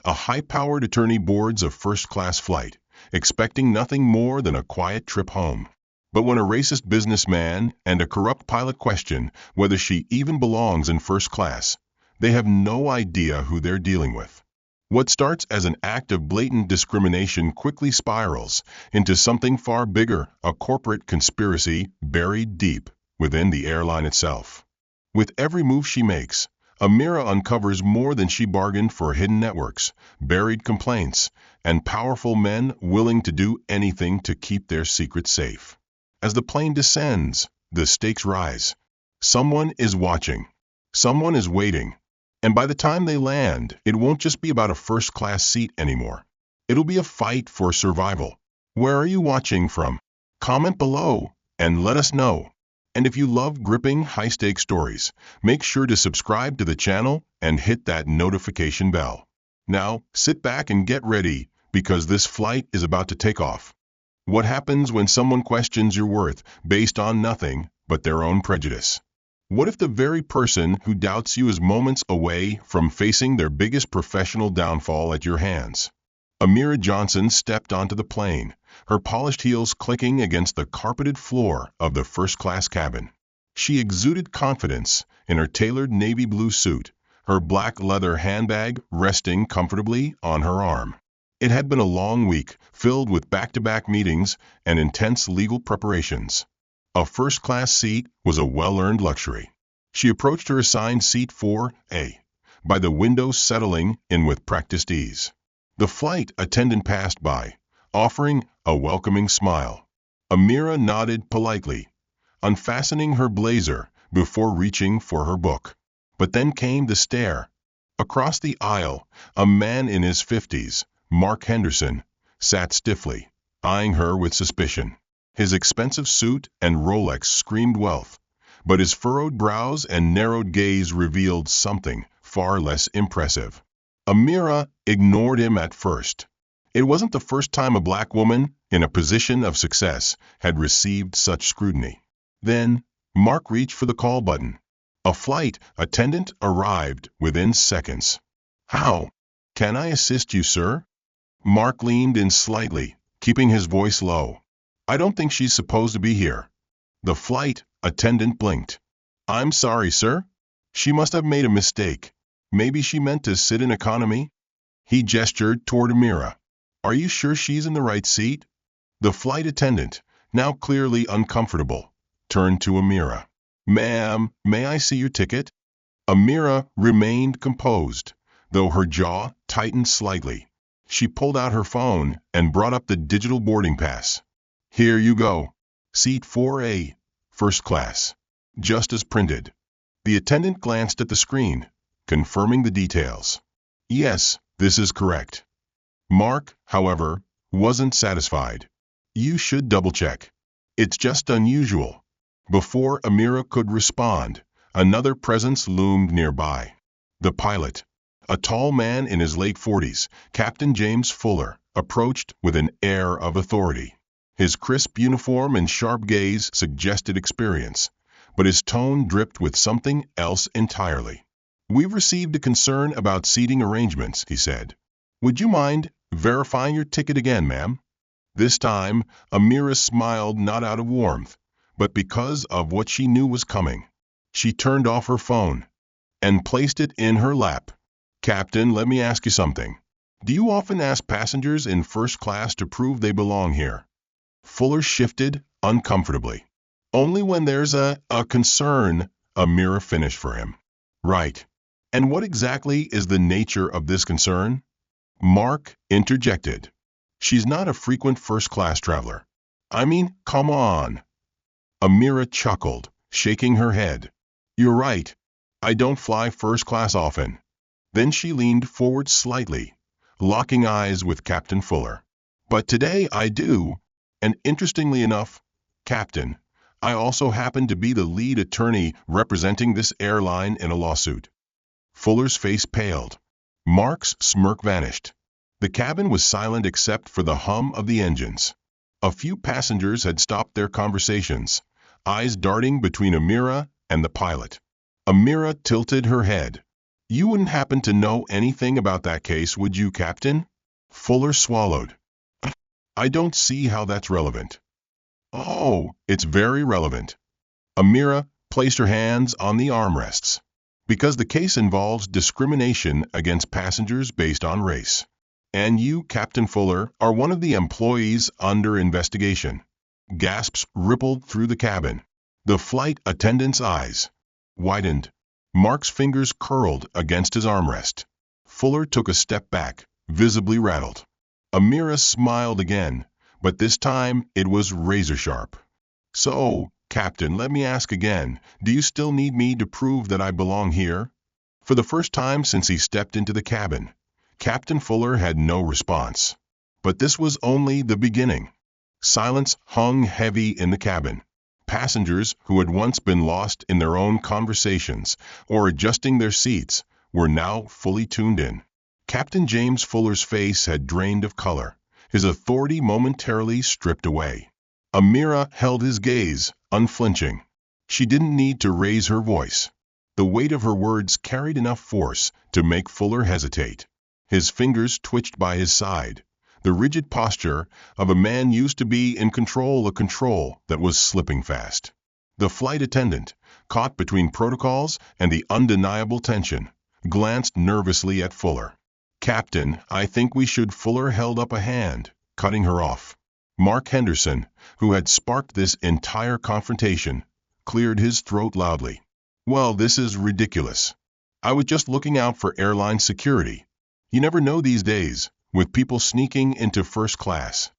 A high-powered attorney boards a first-class flight, expecting nothing more than a quiet trip home. But when a racist businessman and a corrupt pilot question whether she even belongs in first class, they have no idea who they're dealing with. What starts as an act of blatant discrimination quickly spirals into something far bigger, a corporate conspiracy buried deep within the airline itself. With every move she makes, Amira uncovers more than she bargained for: hidden networks, buried complaints, and powerful men willing to do anything to keep their secrets safe. As the plane descends, the stakes rise. Someone is watching. Someone is waiting. And by the time they land, it won't just be about a first-class seat anymore. It'll be a fight for survival. Where are you watching from? Comment below and let us know. And if you love gripping, high-stakes stories, make sure to subscribe to the channel and hit that notification bell. Now, sit back and get ready, because this flight is about to take off. What happens when someone questions your worth based on nothing but their own prejudice? What if the very person who doubts you is moments away from facing their biggest professional downfall at your hands? Amira Johnson stepped onto the plane, her polished heels clicking against the carpeted floor of the first-class cabin. She exuded confidence in her tailored navy blue suit, her black leather handbag resting comfortably on her arm. It had been a long week, filled with back-to-back meetings and intense legal preparations. A first-class seat was a well-earned luxury. She approached her assigned seat 4A, by the window, settling in with practiced ease. The flight attendant passed by, offering a welcoming smile. Amira nodded politely, unfastening her blazer before reaching for her book. But then came the stare. Across the aisle, a man in his 50s, Mark Henderson, sat stiffly, eyeing her with suspicion. His expensive suit and Rolex screamed wealth, but his furrowed brows and narrowed gaze revealed something far less impressive. Amira ignored him at first. It wasn't the first time a black woman in a position of success had received such scrutiny. Then, Mark reached for the call button. A flight attendant arrived within seconds. "How can I assist you, sir?" Mark leaned in slightly, keeping his voice low. "I don't think she's supposed to be here." The flight attendant blinked. "I'm sorry, sir. She must have made a mistake. Maybe she meant to sit in economy." He gestured toward Amira. "Are you sure she's in the right seat?" The flight attendant, now clearly uncomfortable, turned to Amira. "Ma'am, may I see your ticket?" Amira remained composed, though her jaw tightened slightly. She pulled out her phone and brought up the digital boarding pass. "Here you go. Seat 4A, first class. Just as printed." The attendant glanced at the screen, confirming the details. "Yes, this is correct." Mark, however, wasn't satisfied. "You should double-check. It's just unusual." Before Amira could respond, another presence loomed nearby. The pilot, a tall man in his late 40s, Captain James Fuller, approached with an air of authority. His crisp uniform and sharp gaze suggested experience, but his tone dripped with something else entirely. "We've received a concern about seating arrangements," he said. "Would you mind verifying your ticket again, ma'am?" This time, Amira smiled not out of warmth, but because of what she knew was coming. She turned off her phone and placed it in her lap. "Captain, let me ask you something. Do you often ask passengers in first class to prove they belong here?" Fuller shifted uncomfortably. "Only when there's a concern," Amira finished for him. "Right. And what exactly is the nature of this concern?" Mark interjected. "She's not a frequent first-class traveler." "I mean, come on." Amira chuckled, shaking her head. "You're right. I don't fly first class often." Then she leaned forward slightly, locking eyes with Captain Fuller. "But today I do. And interestingly enough, Captain, I also happen to be the lead attorney representing this airline in a lawsuit." Fuller's face paled. Mark's smirk vanished. The cabin was silent except for the hum of the engines. A few passengers had stopped their conversations, eyes darting between Amira and the pilot. Amira tilted her head. You wouldn't happen to know anything about that case, would you, Captain? Fuller swallowed. I don't see how that's relevant. Oh, it's very relevant. Amira placed her hands on the armrests. Because the case involves discrimination against passengers based on race. And you, Captain Fuller, are one of the employees under investigation. Gasps rippled through the cabin. The flight attendant's eyes widened. Mark's fingers curled against his armrest. Fuller took a step back, visibly rattled. Amira smiled again, but this time it was razor-sharp. So, Captain, let me ask again, do you still need me to prove that I belong here? For the first time since he stepped into the cabin, Captain Fuller had no response. But this was only the beginning. Silence hung heavy in the cabin. Passengers who had once been lost in their own conversations or adjusting their seats were now fully tuned in. Captain James Fuller's face had drained of color, his authority momentarily stripped away. Amira held his gaze, unflinching. She didn't need to raise her voice. The weight of her words carried enough force to make Fuller hesitate. His fingers twitched by his side, the rigid posture of a man used to be in control, a control that was slipping fast. The flight attendant, caught between protocols and the undeniable tension, glanced nervously at Fuller. Captain, I think we should. Fuller held up a hand, cutting her off. Mark Henderson, who had sparked this entire confrontation, cleared his throat loudly. Well, this is ridiculous. I was just looking out for airline security. You never know these days, with people sneaking into first class.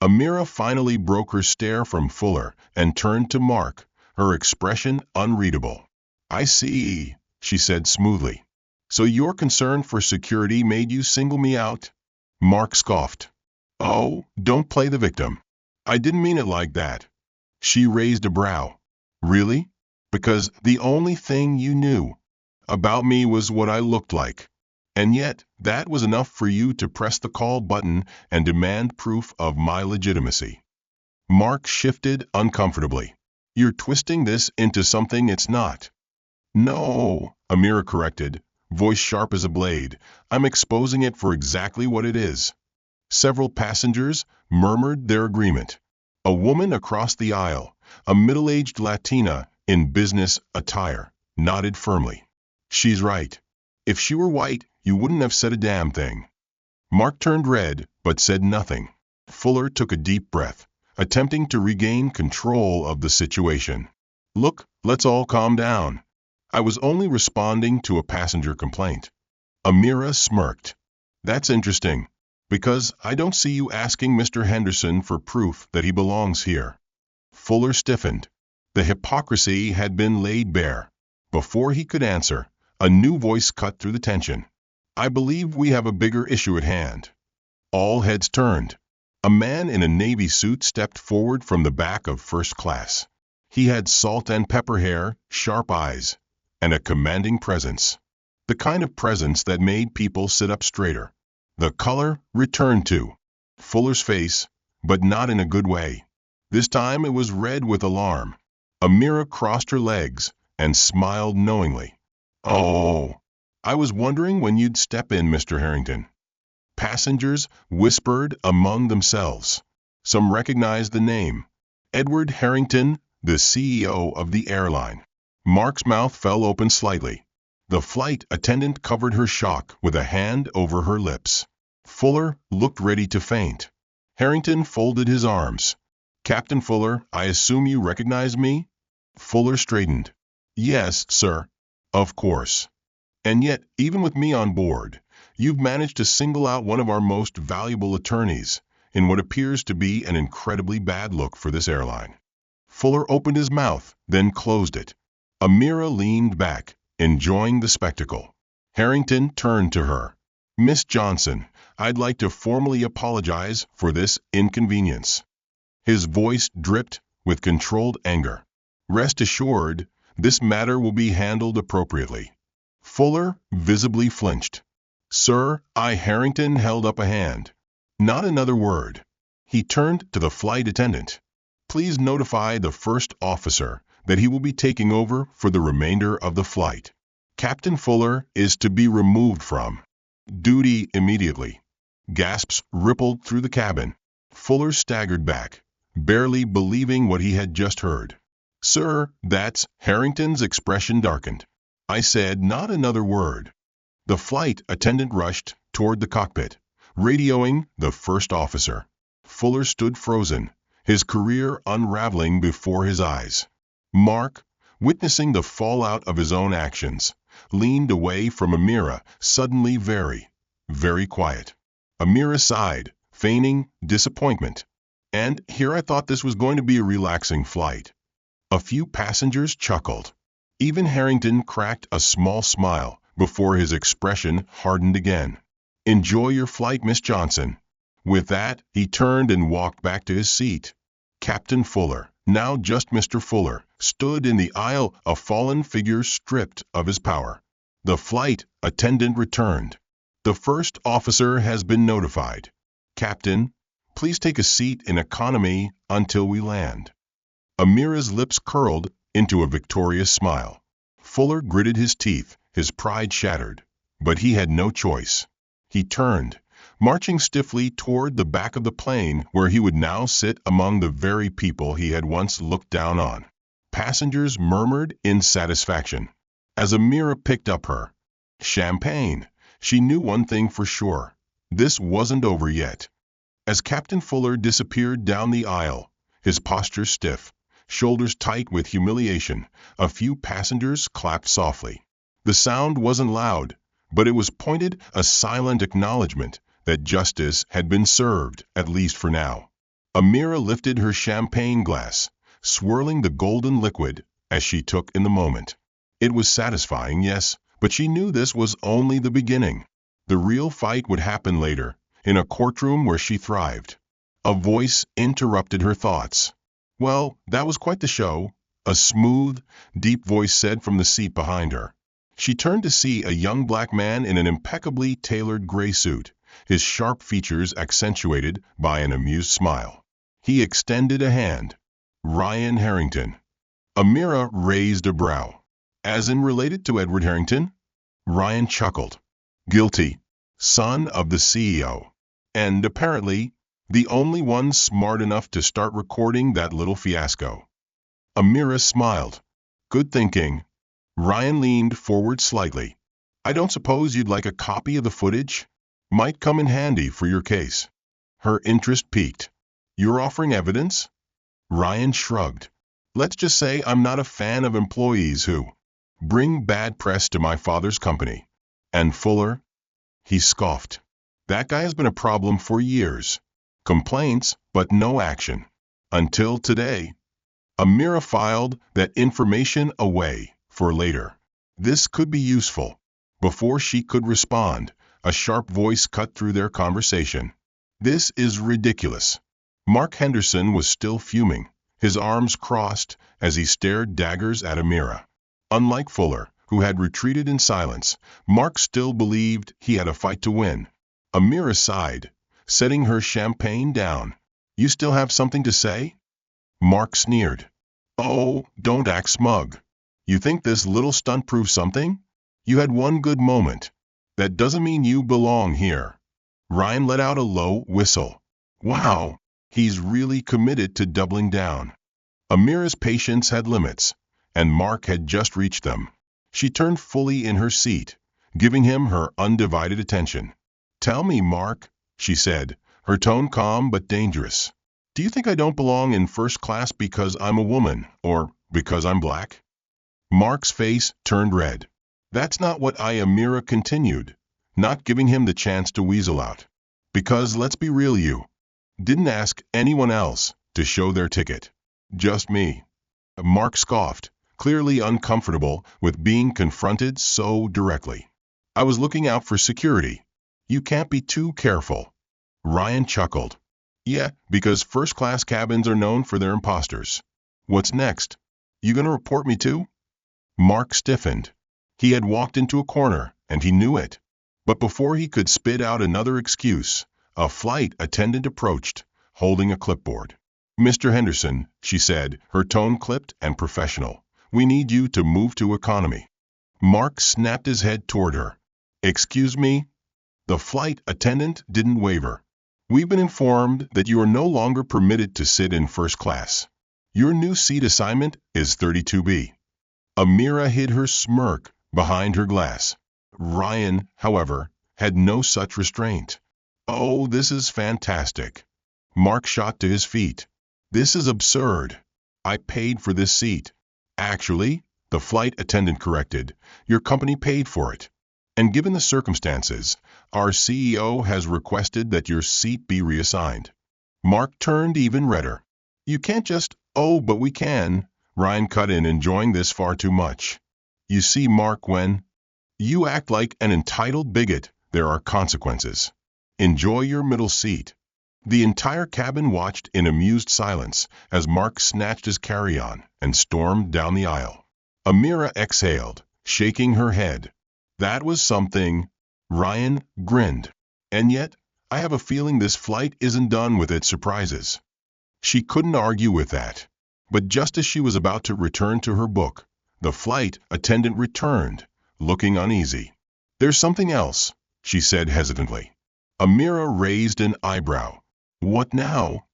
Amira finally broke her stare from Fuller and turned to Mark, her expression unreadable. I see, she said smoothly. So your concern for security made you single me out? Mark scoffed. Oh, don't play the victim. I didn't mean it like that. She raised a brow. Really? Because the only thing you knew about me was what I looked like. And yet, that was enough for you to press the call button and demand proof of my legitimacy. Mark shifted uncomfortably. You're twisting this into something it's not. No, Amira corrected, voice sharp as a blade. I'm exposing it for exactly what it is. Several passengers murmured their agreement. A woman across the aisle, a middle-aged Latina in business attire, nodded firmly. She's right. If she were white, you wouldn't have said a damn thing. Mark turned red, but said nothing. Fuller took a deep breath, attempting to regain control of the situation. Look, let's all calm down. I was only responding to a passenger complaint. Amira smirked. That's interesting, because I don't see you asking Mr. Henderson for proof that he belongs here. Fuller stiffened. The hypocrisy had been laid bare. Before he could answer, a new voice cut through the tension. I believe we have a bigger issue at hand. All heads turned. A man in a navy suit stepped forward from the back of first class. He had salt and pepper hair, sharp eyes, and a commanding presence. The kind of presence that made people sit up straighter. The color returned to Fuller's face, but not in a good way. This time it was red with alarm. Amira crossed her legs and smiled knowingly. Oh, I was wondering when you'd step in, Mr. Harrington. Passengers whispered among themselves. Some recognized the name. Edward Harrington, the CEO of the airline. Mark's mouth fell open slightly. The flight attendant covered her shock with a hand over her lips. Fuller looked ready to faint. Harrington folded his arms. Captain Fuller, I assume you recognize me? Fuller straightened. Yes, sir. Of course. And yet, even with me on board, you've managed to single out one of our most valuable attorneys in what appears to be an incredibly bad look for this airline. Fuller opened his mouth, then closed it. Amira leaned back, enjoying the spectacle. Harrington turned to her. Miss Johnson, I'd like to formally apologize for this inconvenience. His voice dripped with controlled anger. Rest assured, this matter will be handled appropriately. Fuller visibly flinched. Sir, Harrington held up a hand. Not another word. He turned to the flight attendant. Please notify the first officer that he will be taking over for the remainder of the flight. Captain Fuller is to be removed from duty immediately. Gasps rippled through the cabin. Fuller staggered back, barely believing what he had just heard. "Sir, that's—" Harrington's expression darkened. "I said not another word." The flight attendant rushed toward the cockpit, radioing the first officer. Fuller stood frozen, his career unraveling before his eyes. Mark, witnessing the fallout of his own actions, leaned away from Amira, suddenly very, very quiet. Amira sighed, feigning disappointment. "And here I thought this was going to be a relaxing flight." A few passengers chuckled. Even Harrington cracked a small smile before his expression hardened again. "Enjoy your flight, Miss Johnson." With that, he turned and walked back to his seat. Captain Fuller, now just Mr. Fuller, stood in the aisle, a fallen figure stripped of his power. The flight attendant returned. "The first officer has been notified. Captain, please take a seat in economy until we land." Amira's lips curled into a victorious smile. Fuller gritted his teeth, his pride shattered. But he had no choice. He turned, marching stiffly toward the back of the plane where he would now sit among the very people he had once looked down on. Passengers murmured in satisfaction. As Amira picked up her champagne, she knew one thing for sure. This wasn't over yet. As Captain Fuller disappeared down the aisle, his posture stiff, shoulders tight with humiliation, a few passengers clapped softly. The sound wasn't loud, but it was pointed, a silent acknowledgement that justice had been served, at least for now. Amira lifted her champagne glass, swirling the golden liquid as she took in the moment. It was satisfying, yes, but she knew this was only the beginning. The real fight would happen later, in a courtroom where she thrived. A voice interrupted her thoughts. "Well, that was quite the show," a smooth, deep voice said from the seat behind her. She turned to see a young black man in an impeccably tailored gray suit, his sharp features accentuated by an amused smile. He extended a hand. "Ryan Harrington." Amira raised a brow. "As in related to Edward Harrington?" Ryan chuckled. "Guilty. Son of the CEO. And apparently, the only one smart enough to start recording that little fiasco." Amira smiled. "Good thinking." Ryan leaned forward slightly. "I don't suppose you'd like a copy of the footage? Might come in handy for your case." Her interest piqued. "You're offering evidence?" Ryan shrugged. "Let's just say I'm not a fan of employees who bring bad press to my father's company." "And Fuller?" He scoffed. "That guy has been a problem for years. Complaints, but no action. Until today." Amira filed that information away for later. This could be useful. Before she could respond, a sharp voice cut through their conversation. "This is ridiculous." Mark Henderson was still fuming, his arms crossed as he stared daggers at Amira. Unlike Fuller, who had retreated in silence, Mark still believed he had a fight to win. Amira sighed, setting her champagne down. "You still have something to say?" Mark sneered. "Oh, don't act smug. You think this little stunt proves something? You had one good moment. That doesn't mean you belong here." Ryan let out a low whistle. Wow, he's really committed to doubling down. Amira's patience had limits, and Mark had just reached them. She turned fully in her seat, giving him her undivided attention. "Tell me, Mark," she said, her tone calm but dangerous. "Do you think I don't belong in first class because I'm a woman, or because I'm black?" Mark's face turned red. "That's not what Amira continued, not giving him the chance to weasel out. "Because let's be real, you didn't ask anyone else to show their ticket. Just me." Mark scoffed, clearly uncomfortable with being confronted so directly. "I was looking out for security. You can't be too careful." Ryan chuckled. "Yeah, because first-class cabins are known for their imposters. What's next? You gonna report me too?" Mark stiffened. He had walked into a corner, and he knew it. But before he could spit out another excuse, a flight attendant approached, holding a clipboard. "Mr. Henderson," she said, her tone clipped and professional, "we need you to move to economy." Mark snapped his head toward her. Excuse me? The flight attendant didn't waver. We've been informed that you are no longer permitted to sit in first class. Your new seat assignment is 32B. Amira hid her smirk behind her glass. Ryan, however, had no such restraint. Oh, this is fantastic. Mark shot to his feet. This is absurd. I paid for this seat. Actually, the flight attendant corrected, your company paid for it. And given the circumstances, our CEO has requested that your seat be reassigned. Mark turned even redder. You can't just, oh, but we can. Ryan cut in, enjoying this far too much. You see, Mark, when you act like an entitled bigot, there are consequences. Enjoy your middle seat. The entire cabin watched in amused silence as Mark snatched his carry-on and stormed down the aisle. Amira exhaled, shaking her head. That was something. Ryan grinned. And yet, I have a feeling this flight isn't done with its surprises. She couldn't argue with that. But just as she was about to return to her book, the flight attendant returned, looking uneasy. There's something else, she said hesitantly. Amira raised an eyebrow. What now?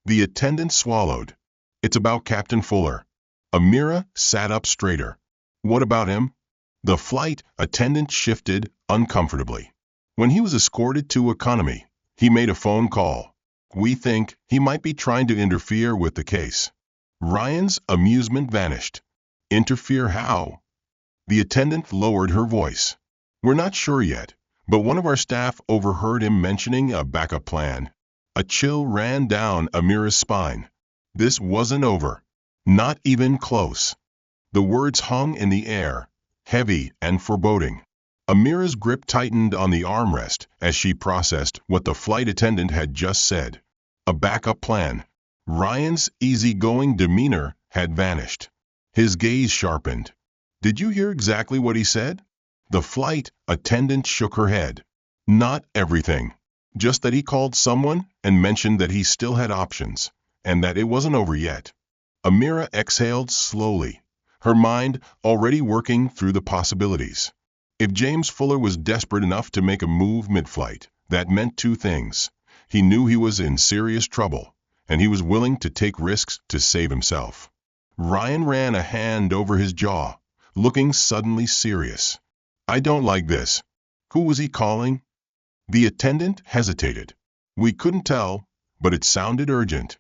The attendant swallowed. It's about Captain Fuller. Amira sat up straighter. What about him? The flight attendant shifted uncomfortably. When he was escorted to economy, he made a phone call. We think he might be trying to interfere with the case. Ryan's amusement vanished. Interfere how? The attendant lowered her voice. We're not sure yet, but one of our staff overheard him mentioning a backup plan. A chill ran down Amira's spine. This wasn't over. Not even close. The words hung in the air, heavy and foreboding. Amira's grip tightened on the armrest as she processed what the flight attendant had just said. A backup plan. Ryan's easygoing demeanor had vanished. His gaze sharpened. Did you hear exactly what he said? The flight attendant shook her head. Not everything. Just that he called someone and mentioned that he still had options, and that it wasn't over yet. Amira exhaled slowly, her mind already working through the possibilities. If James Fuller was desperate enough to make a move mid-flight, that meant two things. He knew he was in serious trouble, and he was willing to take risks to save himself. Ryan ran a hand over his jaw, looking suddenly serious. I don't like this. Who was he calling? The attendant hesitated. We couldn't tell, but it sounded urgent.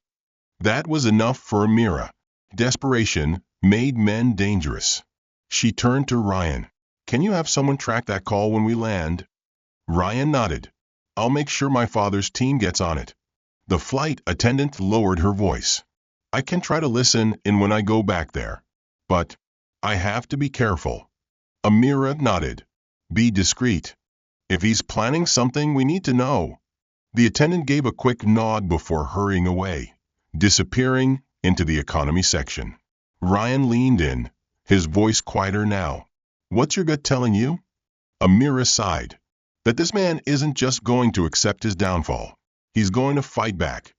That was enough for Amira. Desperation made men dangerous. She turned to Ryan. Can you have someone track that call when we land? Ryan nodded. I'll make sure my father's team gets on it. The flight attendant lowered her voice. I can try to listen in when I go back there. But I have to be careful. Amira nodded. Be discreet. If he's planning something, we need to know. The attendant gave a quick nod before hurrying away, disappearing into the economy section. Ryan leaned in, his voice quieter now. What's your gut telling you? Amira sighed. That this man isn't just going to accept his downfall. He's going to fight back.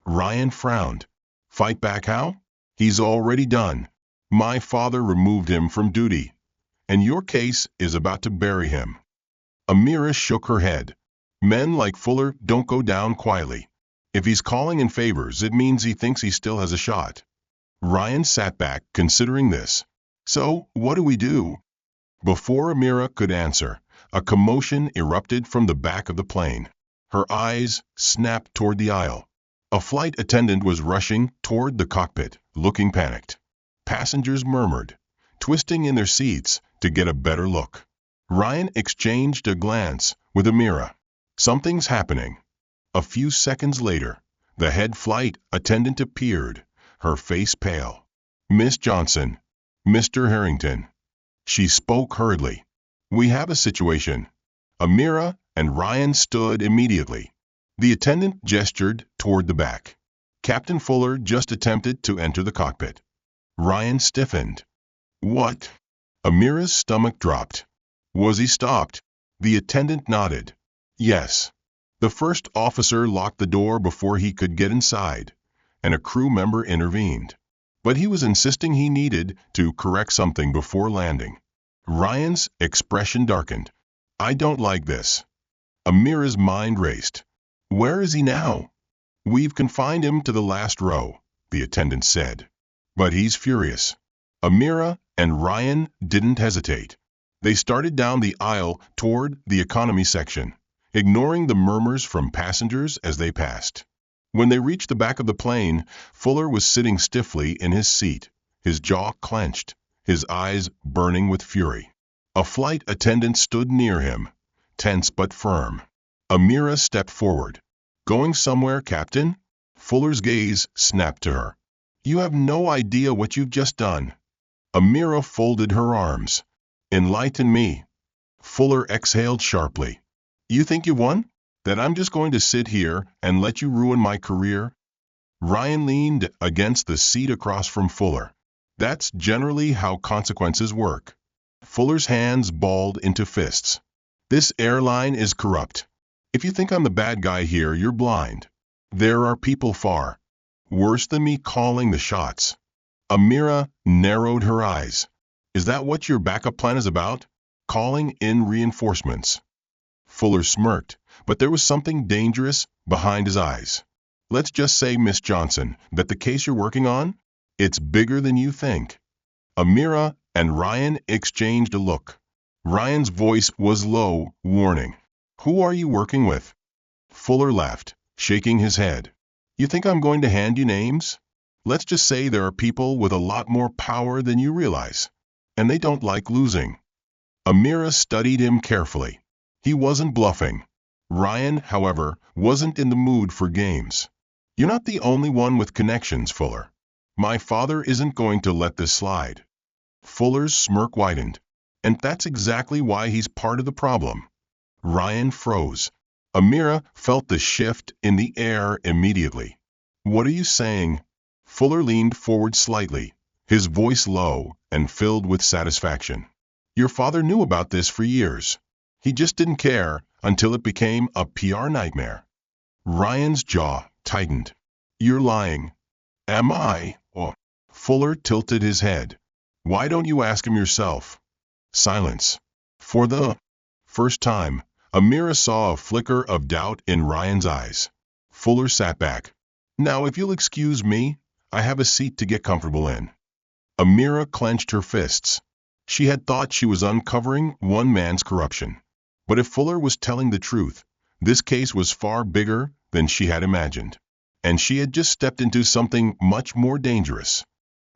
Ryan frowned. Fight back how? He's already done. My father removed him from duty, and your case is about to bury him. Amira shook her head. Men like Fuller don't go down quietly. If he's calling in favors, it means he thinks he still has a shot. Ryan sat back, considering this. So, what do we do? Before Amira could answer, a commotion erupted from the back of the plane. Her eyes snapped toward the aisle. A flight attendant was rushing toward the cockpit, looking panicked. Passengers murmured, twisting in their seats to get a better look. Ryan exchanged a glance with Amira. Something's happening. A few seconds later, the head flight attendant appeared, her face pale. Miss Johnson, Mr. Harrington. She spoke hurriedly. We have a situation. Amira and Ryan stood immediately. The attendant gestured toward the back. Captain Fuller just attempted to enter the cockpit. Ryan stiffened. What? Amira's stomach dropped. Was he stopped? The attendant nodded. Yes. The first officer locked the door before he could get inside, and a crew member intervened. But he was insisting he needed to correct something before landing. Ryan's expression darkened. I don't like this. Amira's mind raced. Where is he now? We've confined him to the last row, the attendant said. But he's furious. Amira and Ryan didn't hesitate. They started down the aisle toward the economy section, ignoring the murmurs from passengers as they passed. When they reached the back of the plane, Fuller was sitting stiffly in his seat, his jaw clenched, his eyes burning with fury. A flight attendant stood near him, tense but firm. Amira stepped forward. Going somewhere, Captain? Fuller's gaze snapped to her. You have no idea what you've just done. Amira folded her arms. Enlighten me. Fuller exhaled sharply. You think you won? That I'm just going to sit here and let you ruin my career? Ryan leaned against the seat across from Fuller. That's generally how consequences work. Fuller's hands balled into fists. This airline is corrupt. If you think I'm the bad guy here, you're blind. There are people far worse than me calling the shots. Amira narrowed her eyes. Is that what your backup plan is about? Calling in reinforcements? Fuller smirked, but there was something dangerous behind his eyes. Let's just say, Miss Johnson, that the case you're working on, it's bigger than you think. Amira and Ryan exchanged a look. Ryan's voice was low, warning. Who are you working with? Fuller laughed, shaking his head. You think I'm going to hand you names? Let's just say there are people with a lot more power than you realize, and they don't like losing. Amira studied him carefully. He wasn't bluffing. Ryan, however, wasn't in the mood for games. You're not the only one with connections, Fuller. My father isn't going to let this slide. Fuller's smirk widened. And that's exactly why he's part of the problem. Ryan froze. Amira felt the shift in the air immediately. What are you saying? Fuller leaned forward slightly, his voice low and filled with satisfaction. Your father knew about this for years. He just didn't care until it became a PR nightmare. Ryan's jaw tightened. You're lying. Am I? Oh. Fuller tilted his head. Why don't you ask him yourself? Silence. For the first time, Amira saw a flicker of doubt in Ryan's eyes. Fuller sat back. Now, if you'll excuse me, I have a seat to get comfortable in. Amira clenched her fists. She had thought she was uncovering one man's corruption. But if Fuller was telling the truth, this case was far bigger than she had imagined. And she had just stepped into something much more dangerous.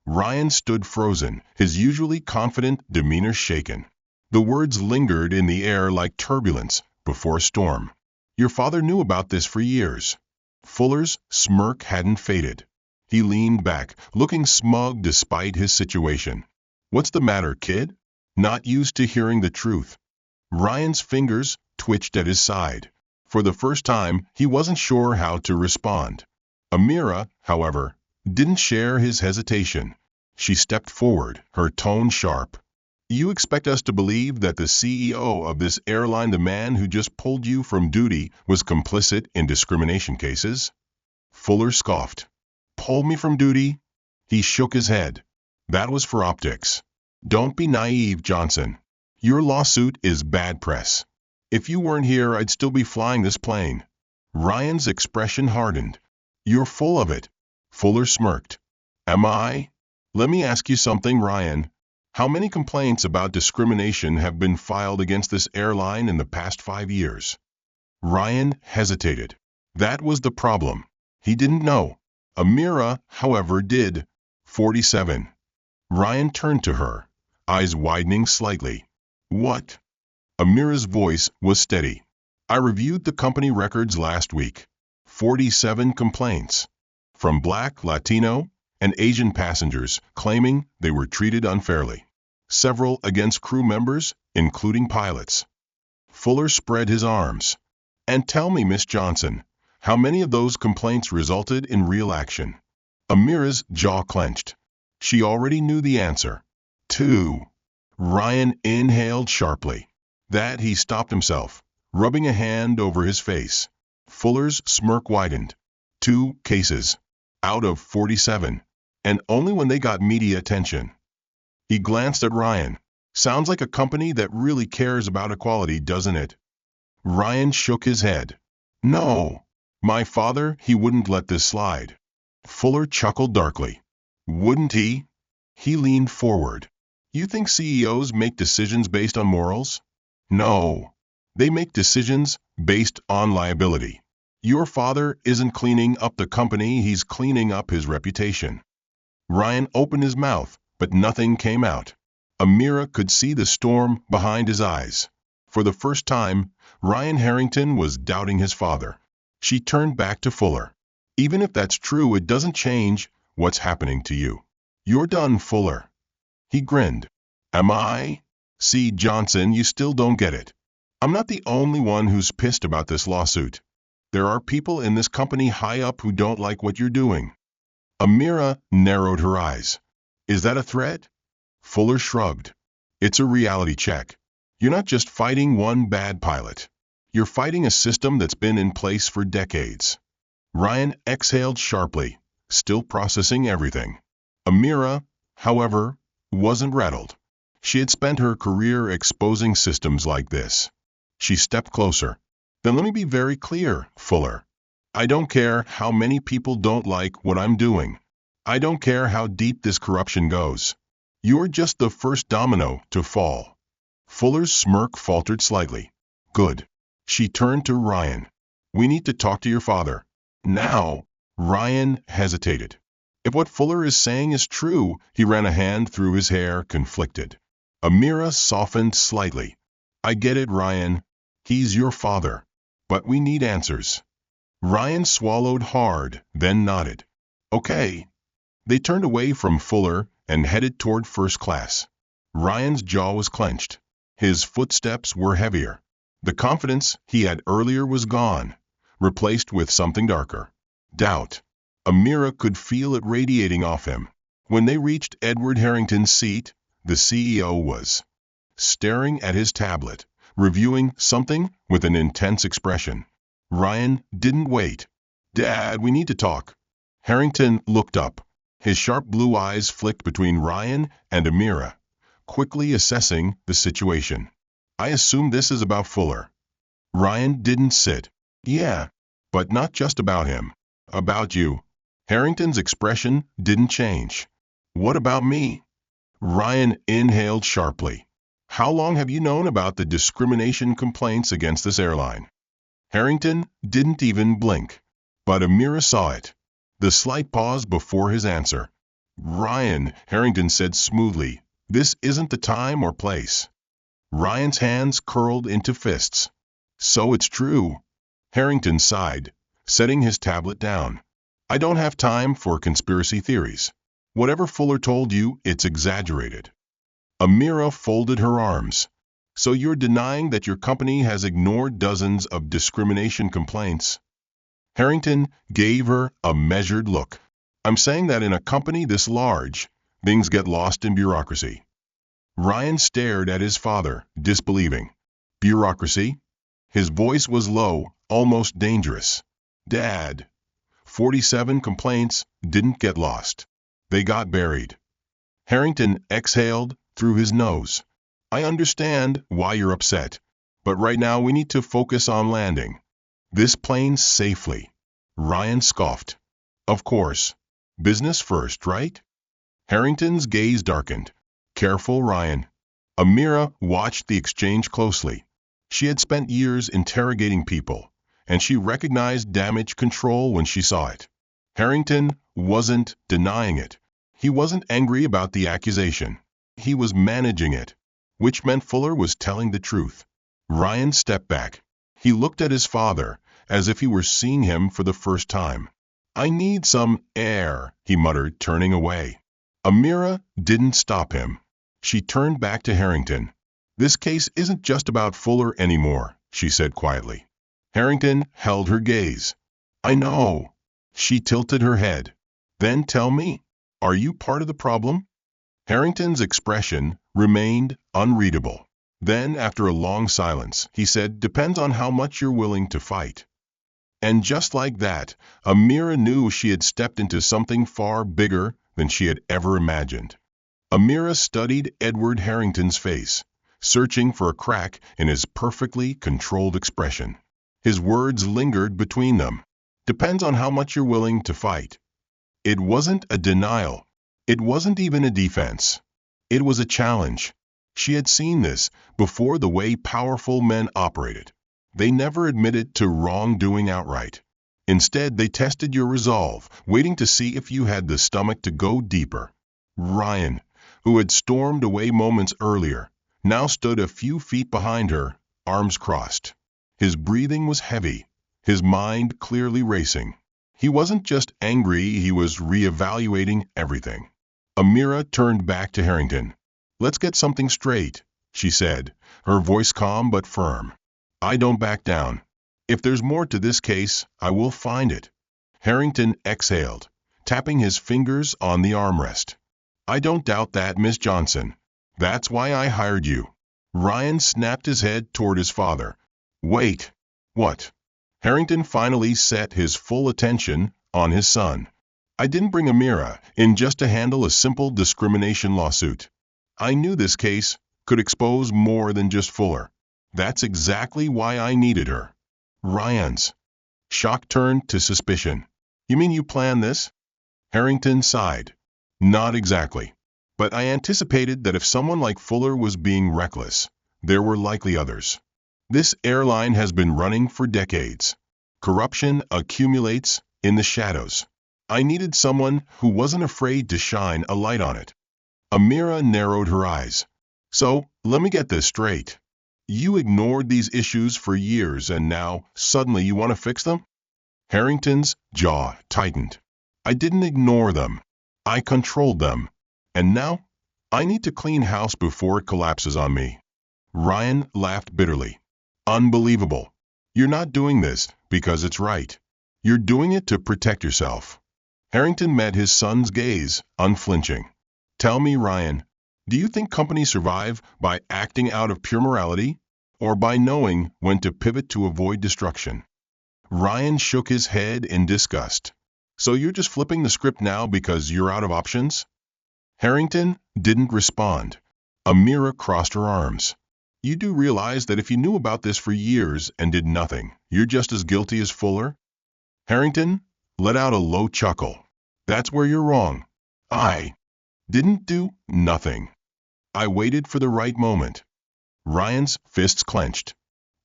Ryan stood frozen, his usually confident demeanor shaken. The words lingered in the air like turbulence before a storm. Your father knew about this for years. Fuller's smirk hadn't faded. He leaned back, looking smug despite his situation. What's the matter, kid? Not used to hearing the truth. Ryan's fingers twitched at his side. For the first time, he wasn't sure how to respond. Amira, however, didn't share his hesitation. She stepped forward, her tone sharp. You expect us to believe that the CEO of this airline, the man who just pulled you from duty, was complicit in discrimination cases? Fuller scoffed. Pull me from duty? He shook his head. That was for optics. Don't be naive, Johnson. Your lawsuit is bad press. If you weren't here, I'd still be flying this plane. Ryan's expression hardened. You're full of it. Fuller smirked. Am I? Let me ask you something, Ryan. How many complaints about discrimination have been filed against this airline in the past 5 years? Ryan hesitated. That was the problem. He didn't know. Amira, however, did. 47. Ryan turned to her, eyes widening slightly. What? Amira's voice was steady. I reviewed the company records last week. 47 complaints. From Black, Latino, and Asian passengers claiming they were treated unfairly. Several against crew members, including pilots. Fuller spread his arms. And tell me, Miss Johnson, how many of those complaints resulted in real action? Amira's jaw clenched. She already knew the answer. 2. Ryan inhaled sharply. That he stopped himself, rubbing a hand over his face. Fuller's smirk widened. 2 cases. Out of 47. And only when they got media attention. He glanced at Ryan. Sounds like a company that really cares about equality, doesn't it? Ryan shook his head. No. My father, he wouldn't let this slide. Fuller chuckled darkly. Wouldn't he? He leaned forward. You think CEOs make decisions based on morals? No. They make decisions based on liability. Your father isn't cleaning up the company, he's cleaning up his reputation. Ryan opened his mouth, but nothing came out. Amira could see the storm behind his eyes. For the first time, Ryan Harrington was doubting his father. She turned back to Fuller. Even if that's true, it doesn't change what's happening to you. You're done, Fuller. He grinned. Am I? See, Johnson, you still don't get it. I'm not the only one who's pissed about this lawsuit. There are people in this company high up who don't like what you're doing. Amira narrowed her eyes. Is that a threat? Fuller shrugged. It's a reality check. You're not just fighting one bad pilot. You're fighting a system that's been in place for decades. Ryan exhaled sharply, still processing everything. Amira, however, wasn't rattled. She had spent her career exposing systems like this. She stepped closer. Then let me be very clear, Fuller. I don't care how many people don't like what I'm doing. I don't care how deep this corruption goes. You're just the first domino to fall. Fuller's smirk faltered slightly. Good. She turned to Ryan. We need to talk to your father. Now. Ryan hesitated. If what Fuller is saying is true, he ran a hand through his hair, conflicted. Amira softened slightly. I get it, Ryan. He's your father. But we need answers. Ryan swallowed hard, then nodded. Okay. They turned away from Fuller and headed toward first class. Ryan's jaw was clenched. His footsteps were heavier. The confidence he had earlier was gone, replaced with something darker. Doubt. Amira could feel it radiating off him. When they reached Edward Harrington's seat, the CEO was staring at his tablet, reviewing something with an intense expression. Ryan didn't wait. Dad, we need to talk. Harrington looked up. His sharp blue eyes flicked between Ryan and Amira, quickly assessing the situation. I assume this is about Fuller. Ryan didn't sit. Yeah, but not just about him. About you. Harrington's expression didn't change. What about me? Ryan inhaled sharply. How long have you known about the discrimination complaints against this airline? Harrington didn't even blink. But Amira saw it. The slight pause before his answer. Ryan, Harrington said smoothly, this isn't the time or place. Ryan's hands curled into fists. So it's true. Harrington sighed, setting his tablet down. I don't have time for conspiracy theories. Whatever Fuller told you, it's exaggerated. Amira folded her arms. So you're denying that your company has ignored dozens of discrimination complaints? Harrington gave her a measured look. I'm saying that in a company this large, things get lost in bureaucracy. Ryan stared at his father, disbelieving. Bureaucracy? His voice was low, almost dangerous. Dad, 47 complaints didn't get lost. They got buried. Harrington exhaled through his nose. I understand why you're upset, but right now we need to focus on landing this plane safely. Ryan scoffed. Of course. Business first, right? Harrington's gaze darkened. Careful, Ryan. Amira watched the exchange closely. She had spent years interrogating people, and she recognized damage control when she saw it. Harrington wasn't denying it. He wasn't angry about the accusation. He was managing it, which meant Fuller was telling the truth. Ryan stepped back. He looked at his father, as if he were seeing him for the first time. I need some air, he muttered, turning away. Amira didn't stop him. She turned back to Harrington. This case isn't just about Fuller anymore, she said quietly. Harrington held her gaze. I know. She tilted her head. Then tell me, are you part of the problem? Harrington's expression remained unreadable. Then, after a long silence, he said, depends on how much you're willing to fight. And just like that, Amira knew she had stepped into something far bigger than she had ever imagined. Amira studied Edward Harrington's face, searching for a crack in his perfectly controlled expression. His words lingered between them. Depends on how much you're willing to fight. It wasn't a denial. It wasn't even a defense. It was a challenge. She had seen this before, the way powerful men operated. They never admitted to wrongdoing outright. Instead, they tested your resolve, waiting to see if you had the stomach to go deeper. Ryan, who had stormed away moments earlier, now stood a few feet behind her, arms crossed. His breathing was heavy, his mind clearly racing. He wasn't just angry, he was reevaluating everything. Amira turned back to Harrington. "Let's get something straight," she said, her voice calm but firm. "I don't back down. If there's more to this case, I will find it." Harrington exhaled, tapping his fingers on the armrest. "I don't doubt that, Miss Johnson. That's why I hired you." Ryan snapped his head toward his father. "Wait. What?" Harrington finally set his full attention on his son. "I didn't bring Amira in just to handle a simple discrimination lawsuit. I knew this case could expose more than just Fuller. That's exactly why I needed her." Ryan's shock turned to suspicion. "You mean you planned this?" Harrington sighed. "Not exactly. But I anticipated that if someone like Fuller was being reckless, there were likely others. This airline has been running for decades. Corruption accumulates in the shadows. I needed someone who wasn't afraid to shine a light on it." Amira narrowed her eyes. "So, let me get this straight. You ignored these issues for years and now, suddenly you want to fix them?" Harrington's jaw tightened. "I didn't ignore them. I controlled them. And now, I need to clean house before it collapses on me." Ryan laughed bitterly. "Unbelievable. You're not doing this because it's right. You're doing it to protect yourself." Harrington met his son's gaze, unflinching. "Tell me, Ryan, do you think companies survive by acting out of pure morality, or by knowing when to pivot to avoid destruction?" Ryan shook his head in disgust. "So you're just flipping the script now because you're out of options?" Harrington didn't respond. Amira crossed her arms. "You do realize that if you knew about this for years and did nothing, you're just as guilty as Fuller?" Harrington let out a low chuckle. "That's where you're wrong. I didn't do nothing. I waited for the right moment." Ryan's fists clenched.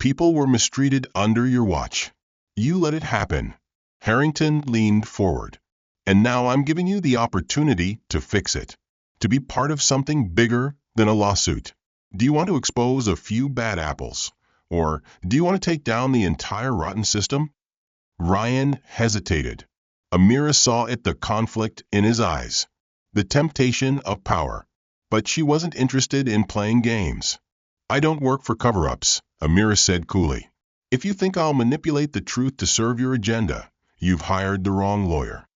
"People were mistreated under your watch. You let it happen." Harrington leaned forward. "And now I'm giving you the opportunity to fix it, to be part of something bigger than a lawsuit. Do you want to expose a few bad apples, or do you want to take down the entire rotten system?" Ryan hesitated. Amira saw the conflict in his eyes, the temptation of power. But she wasn't interested in playing games. "I don't work for cover-ups," Amira said coolly. "If you think I'll manipulate the truth to serve your agenda, you've hired the wrong lawyer."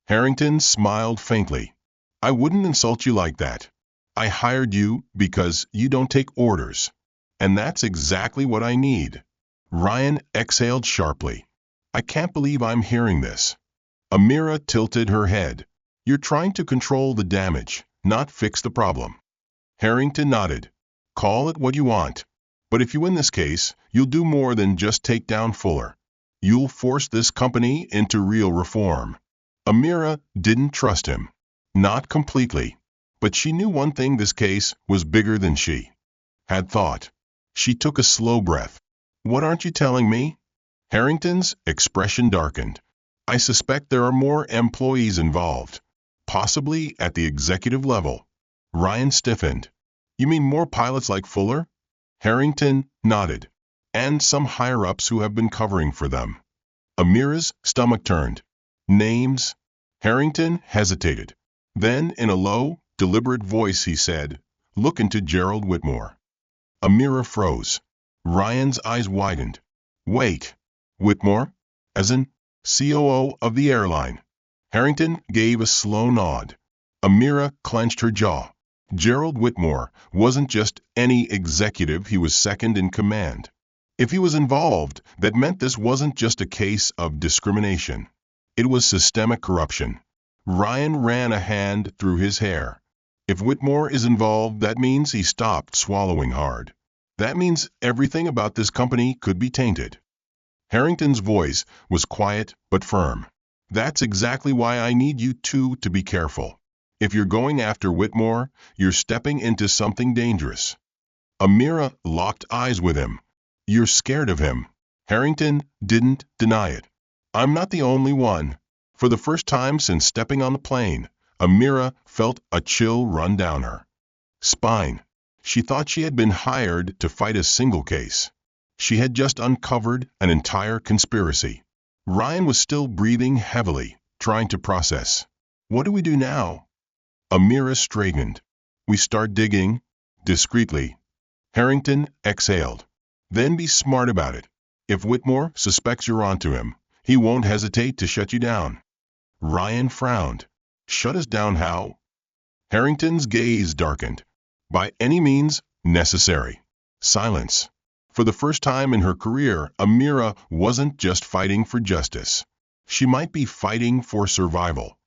Harrington smiled faintly. "I wouldn't insult you like that. I hired you because you don't take orders. And that's exactly what I need." Ryan exhaled sharply. "I can't believe I'm hearing this." Amira tilted her head. "You're trying to control the damage, not fix the problem." Harrington nodded. "Call it what you want. But if you win this case, you'll do more than just take down Fuller. You'll force this company into real reform." Amira didn't trust him. Not completely. But she knew one thing: this case was bigger than she had thought. She took a slow breath. "What aren't you telling me?" Harrington's expression darkened. "I suspect there are more employees involved, possibly at the executive level." Ryan stiffened. "You mean more pilots like Fuller?" Harrington nodded. "And some higher-ups who have been covering for them." Amira's stomach turned. "Names?" Harrington hesitated. Then, in a low, deliberate voice, he said, "Look into Gerald Whitmore." Amira froze. Ryan's eyes widened. "Wait. Whitmore? As in COO of the airline?" Harrington gave a slow nod. Amira clenched her jaw. Gerald Whitmore wasn't just any executive, he was second in command. If he was involved, that meant this wasn't just a case of discrimination. It was systemic corruption. Ryan ran a hand through his hair. If Whitmore is involved, that means he stopped swallowing hard. That means everything about this company could be tainted. Harrington's voice was quiet but firm. That's exactly why I need you two to be careful. If you're going after Whitmore, you're stepping into something dangerous. Amira locked eyes with him. You're scared of him. Harrington didn't deny it. I'm not the only one. For the first time since stepping on the plane, Amira felt a chill run down her spine. She thought she had been hired to fight a single case. She had just uncovered an entire conspiracy. Ryan was still breathing heavily, trying to process. What do we do now? Amira straightened. We start digging, discreetly. Harrington exhaled. Then be smart about it. If Whitmore suspects you're onto him, he won't hesitate to shut you down. Ryan frowned. Shut us down how? Harrington's gaze darkened. By any means necessary. Silence. For the first time in her career, Amira wasn't just fighting for justice. She might be fighting for survival.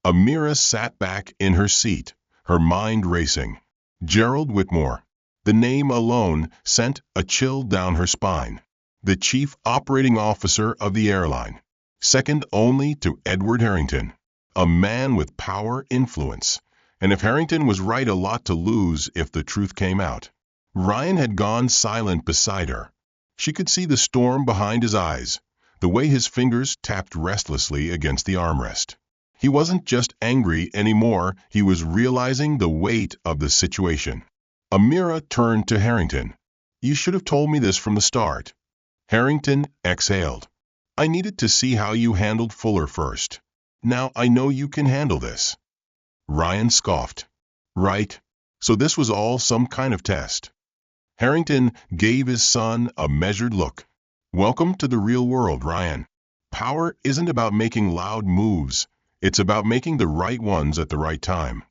Amira sat back in her seat, her mind racing. Gerald Whitmore. The name alone sent a chill down her spine. The chief operating officer of the airline. Second only to Edward Harrington. A man with power, influence. And if Harrington was right, a lot to lose if the truth came out. Ryan had gone silent beside her. She could see the storm behind his eyes, the way his fingers tapped restlessly against the armrest. He wasn't just angry anymore, he was realizing the weight of the situation. Amira turned to Harrington. You should have told me this from the start. Harrington exhaled. I needed to see how you handled Fuller first. Now I know you can handle this. Ryan scoffed. Right. So this was all some kind of test. Harrington gave his son a measured look. Welcome to the real world, Ryan. Power isn't about making loud moves. It's about making the right ones at the right time.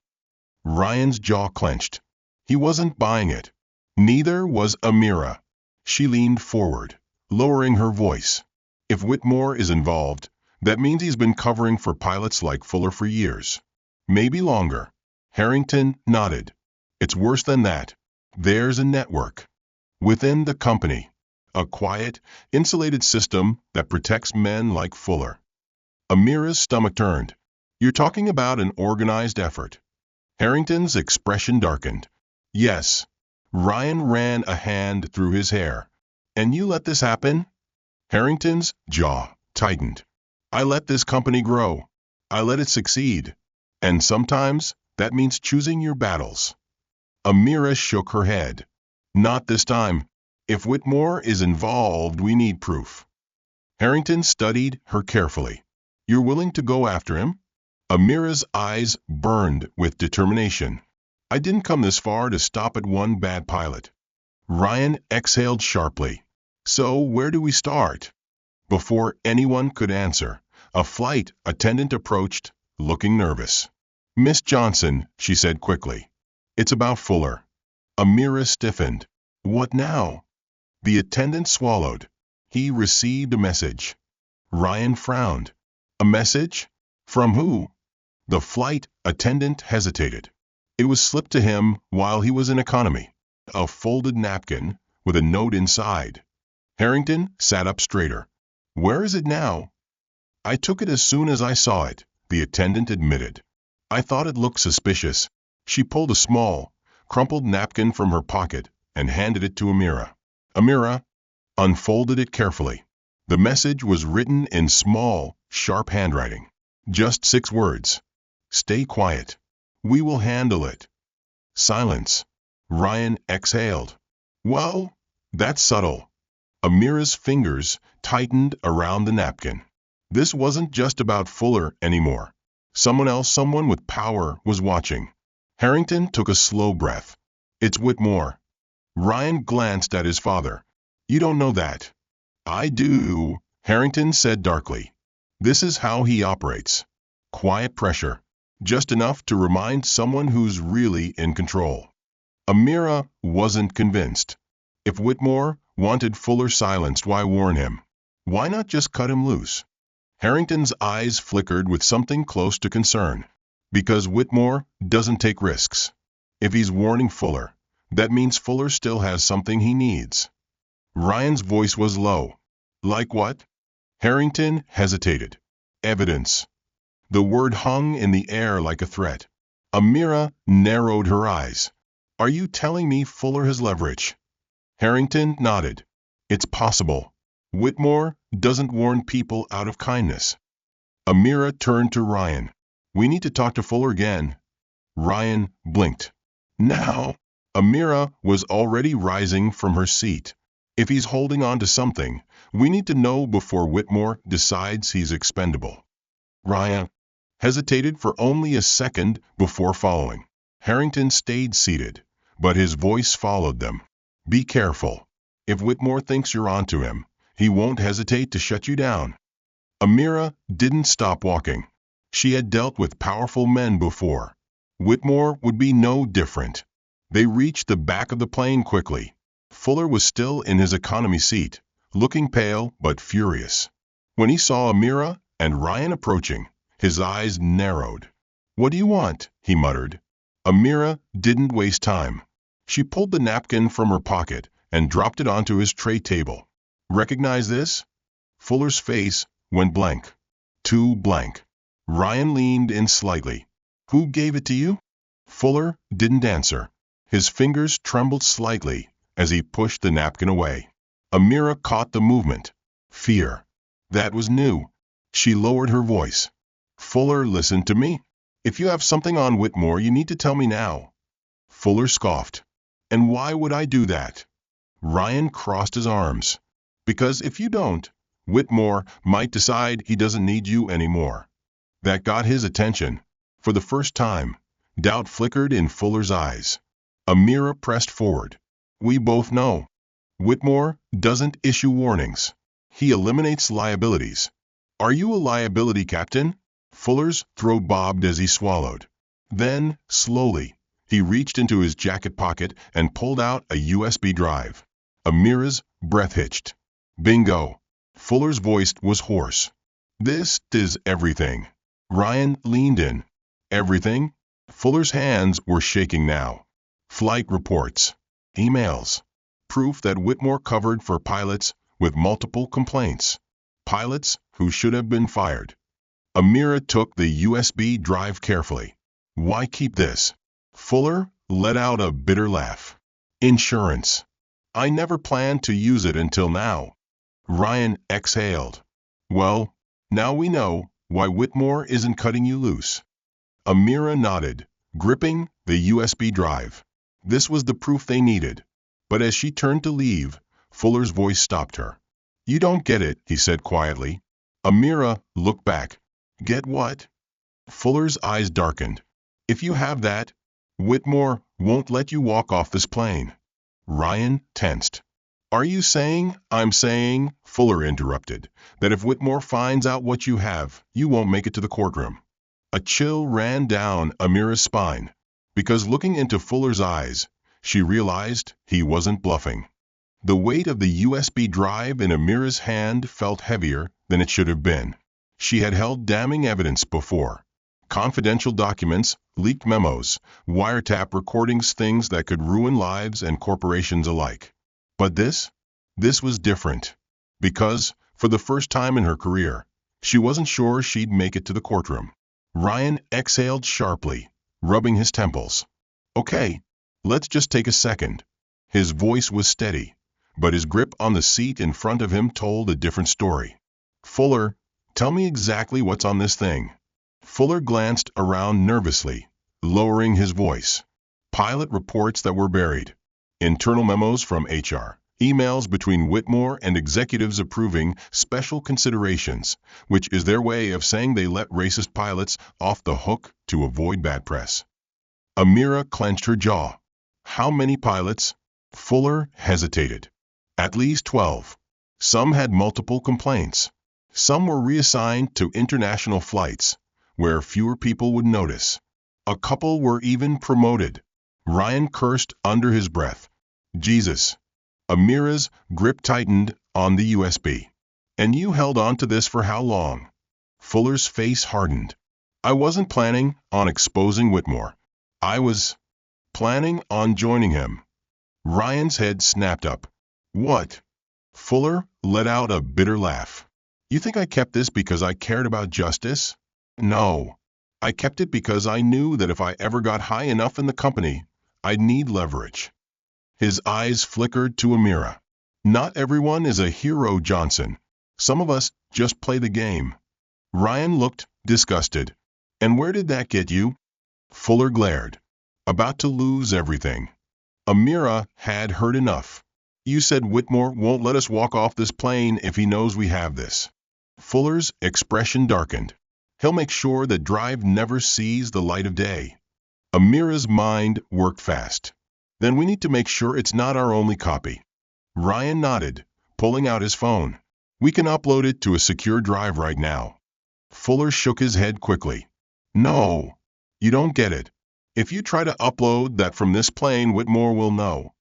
Ryan's jaw clenched. He wasn't buying it. Neither was Amira. She leaned forward, lowering her voice. If Whitmore is involved, that means he's been covering for pilots like Fuller for years. Maybe longer. Harrington nodded. It's worse than that. There's a network. Within the company. A quiet, insulated system that protects men like Fuller. Amira's stomach turned. You're talking about an organized effort. Harrington's expression darkened. Yes. Ryan ran a hand through his hair. And you let this happen? Harrington's jaw tightened. I let this company grow. I let it succeed. And sometimes that means choosing your battles. Amira shook her head. Not this time. If Whitmore is involved, we need proof. Harrington studied her carefully. You're willing to go after him? Amira's eyes burned with determination. I didn't come this far to stop at one bad pilot. Ryan exhaled sharply. So where do we start? Before anyone could answer, a flight attendant approached, looking nervous. Miss Johnson, she said quickly. It's about Fuller. Amira stiffened. What now? The attendant swallowed. He received a message. Ryan frowned. A message? From who? The flight attendant hesitated. It was slipped to him while he was in economy. A folded napkin with a note inside. Harrington sat up straighter. Where is it now? I took it as soon as I saw it, the attendant admitted. I thought it looked suspicious. She pulled a small, crumpled napkin from her pocket and handed it to Amira. Amira unfolded it carefully. The message was written in small, sharp handwriting. Just 6 words. Stay quiet. We will handle it. Silence. Ryan exhaled. Well, that's subtle. Amira's fingers tightened around the napkin. This wasn't just about Fuller anymore. Someone with power was watching. Harrington took a slow breath. It's Whitmore. Ryan glanced at his father. You don't know that. I do, Harrington said darkly. This is how he operates. Quiet pressure. Just enough to remind someone who's really in control. Amira wasn't convinced. If Whitmore wanted Fuller silenced, why warn him? Why not just cut him loose? Harrington's eyes flickered with something close to concern. Because Whitmore doesn't take risks. If he's warning Fuller, that means Fuller still has something he needs. Ryan's voice was low. Like what? Harrington hesitated. Evidence. The word hung in the air like a threat. Amira narrowed her eyes. Are you telling me Fuller has leverage? Harrington nodded. It's possible. Whitmore doesn't warn people out of kindness. Amira turned to Ryan. We need to talk to Fuller again. Ryan blinked. Now. Amira was already rising from her seat. If he's holding on to something, we need to know before Whitmore decides he's expendable. Ryan hesitated for only a second before following. Harrington stayed seated, but his voice followed them. Be careful. If Whitmore thinks you're onto him, he won't hesitate to shut you down. Amira didn't stop walking. She had dealt with powerful men before. Whitmore would be no different. They reached the back of the plane quickly. Fuller was still in his economy seat, looking pale but furious. When he saw Amira and Ryan approaching, his eyes narrowed. What do you want? He muttered. Amira didn't waste time. She pulled the napkin from her pocket and dropped it onto his tray table. Recognize this? Fuller's face went blank. Too blank. Ryan leaned in slightly. Who gave it to you? Fuller didn't answer. His fingers trembled slightly as he pushed the napkin away. Amira caught the movement. Fear. That was new. She lowered her voice. Fuller, listen to me. If you have something on Whitmore, you need to tell me now. Fuller scoffed. And why would I do that? Ryan crossed his arms. Because if you don't, Whitmore might decide he doesn't need you anymore. That got his attention. For the first time, doubt flickered in Fuller's eyes. Amira pressed forward. We both know. Whitmore doesn't issue warnings. He eliminates liabilities. Are you a liability captain? Fuller's throat bobbed as he swallowed. Then, slowly, he reached into his jacket pocket and pulled out a USB drive. Amira's breath hitched. Bingo. Fuller's voice was hoarse. This is everything. Ryan leaned in. Everything? Fuller's hands were shaking now. Flight reports. Emails. Proof that Whitmore covered for pilots with multiple complaints. Pilots who should have been fired. Amira took the USB drive carefully. Why keep this? Fuller let out a bitter laugh. Insurance. I never planned to use it until now. Ryan exhaled. Well, now we know why Whitmore isn't cutting you loose. Amira nodded, gripping the USB drive. This was the proof they needed. But as she turned to leave, Fuller's voice stopped her. You don't get it, he said quietly. Amira looked back. Get what? Fuller's eyes darkened. If you have that, Whitmore won't let you walk off this plane. Ryan tensed. Are you saying? I'm saying, Fuller interrupted, that if Whitmore finds out what you have, you won't make it to the courtroom. A chill ran down Amira's spine, because looking into Fuller's eyes, she realized he wasn't bluffing. The weight of the USB drive in Amira's hand felt heavier than it should have been. She had held damning evidence before. Confidential documents, leaked memos, wiretap recordings, things that could ruin lives and corporations alike. But this was different. Because, for the first time in her career, she wasn't sure she'd make it to the courtroom. Ryan exhaled sharply, rubbing his temples. Okay, let's just take a second. His voice was steady, but his grip on the seat in front of him told a different story. Fuller, tell me exactly what's on this thing. Fuller glanced around nervously, lowering his voice. Pilot reports that were buried. Internal memos from HR. Emails between Whitmore and executives approving special considerations, which is their way of saying they let racist pilots off the hook to avoid bad press. Amira clenched her jaw. How many pilots? Fuller hesitated. At least 12. Some had multiple complaints. Some were reassigned to international flights, where fewer people would notice. A couple were even promoted. Ryan cursed under his breath. Jesus. Amira's grip tightened on the USB. And you held on to this for how long? Fuller's face hardened. I wasn't planning on exposing Whitmore. I was planning on joining him. Ryan's head snapped up. What? Fuller let out a bitter laugh. You think I kept this because I cared about justice? No. I kept it because I knew that if I ever got high enough in the company, I'd need leverage. His eyes flickered to Amira. Not everyone is a hero, Johnson. Some of us just play the game. Ryan looked disgusted. And where did that get you? Fuller glared. About to lose everything. Amira had heard enough. You said Whitmore won't let us walk off this plane if he knows we have this. Fuller's expression darkened. He'll make sure that drive never sees the light of day. Amira's mind worked fast. Then we need to make sure it's not our only copy. Ryan nodded, pulling out his phone. We can upload it to a secure drive right now. Fuller shook his head quickly. No, you don't get it. If you try to upload that from this plane, Whitmore will know.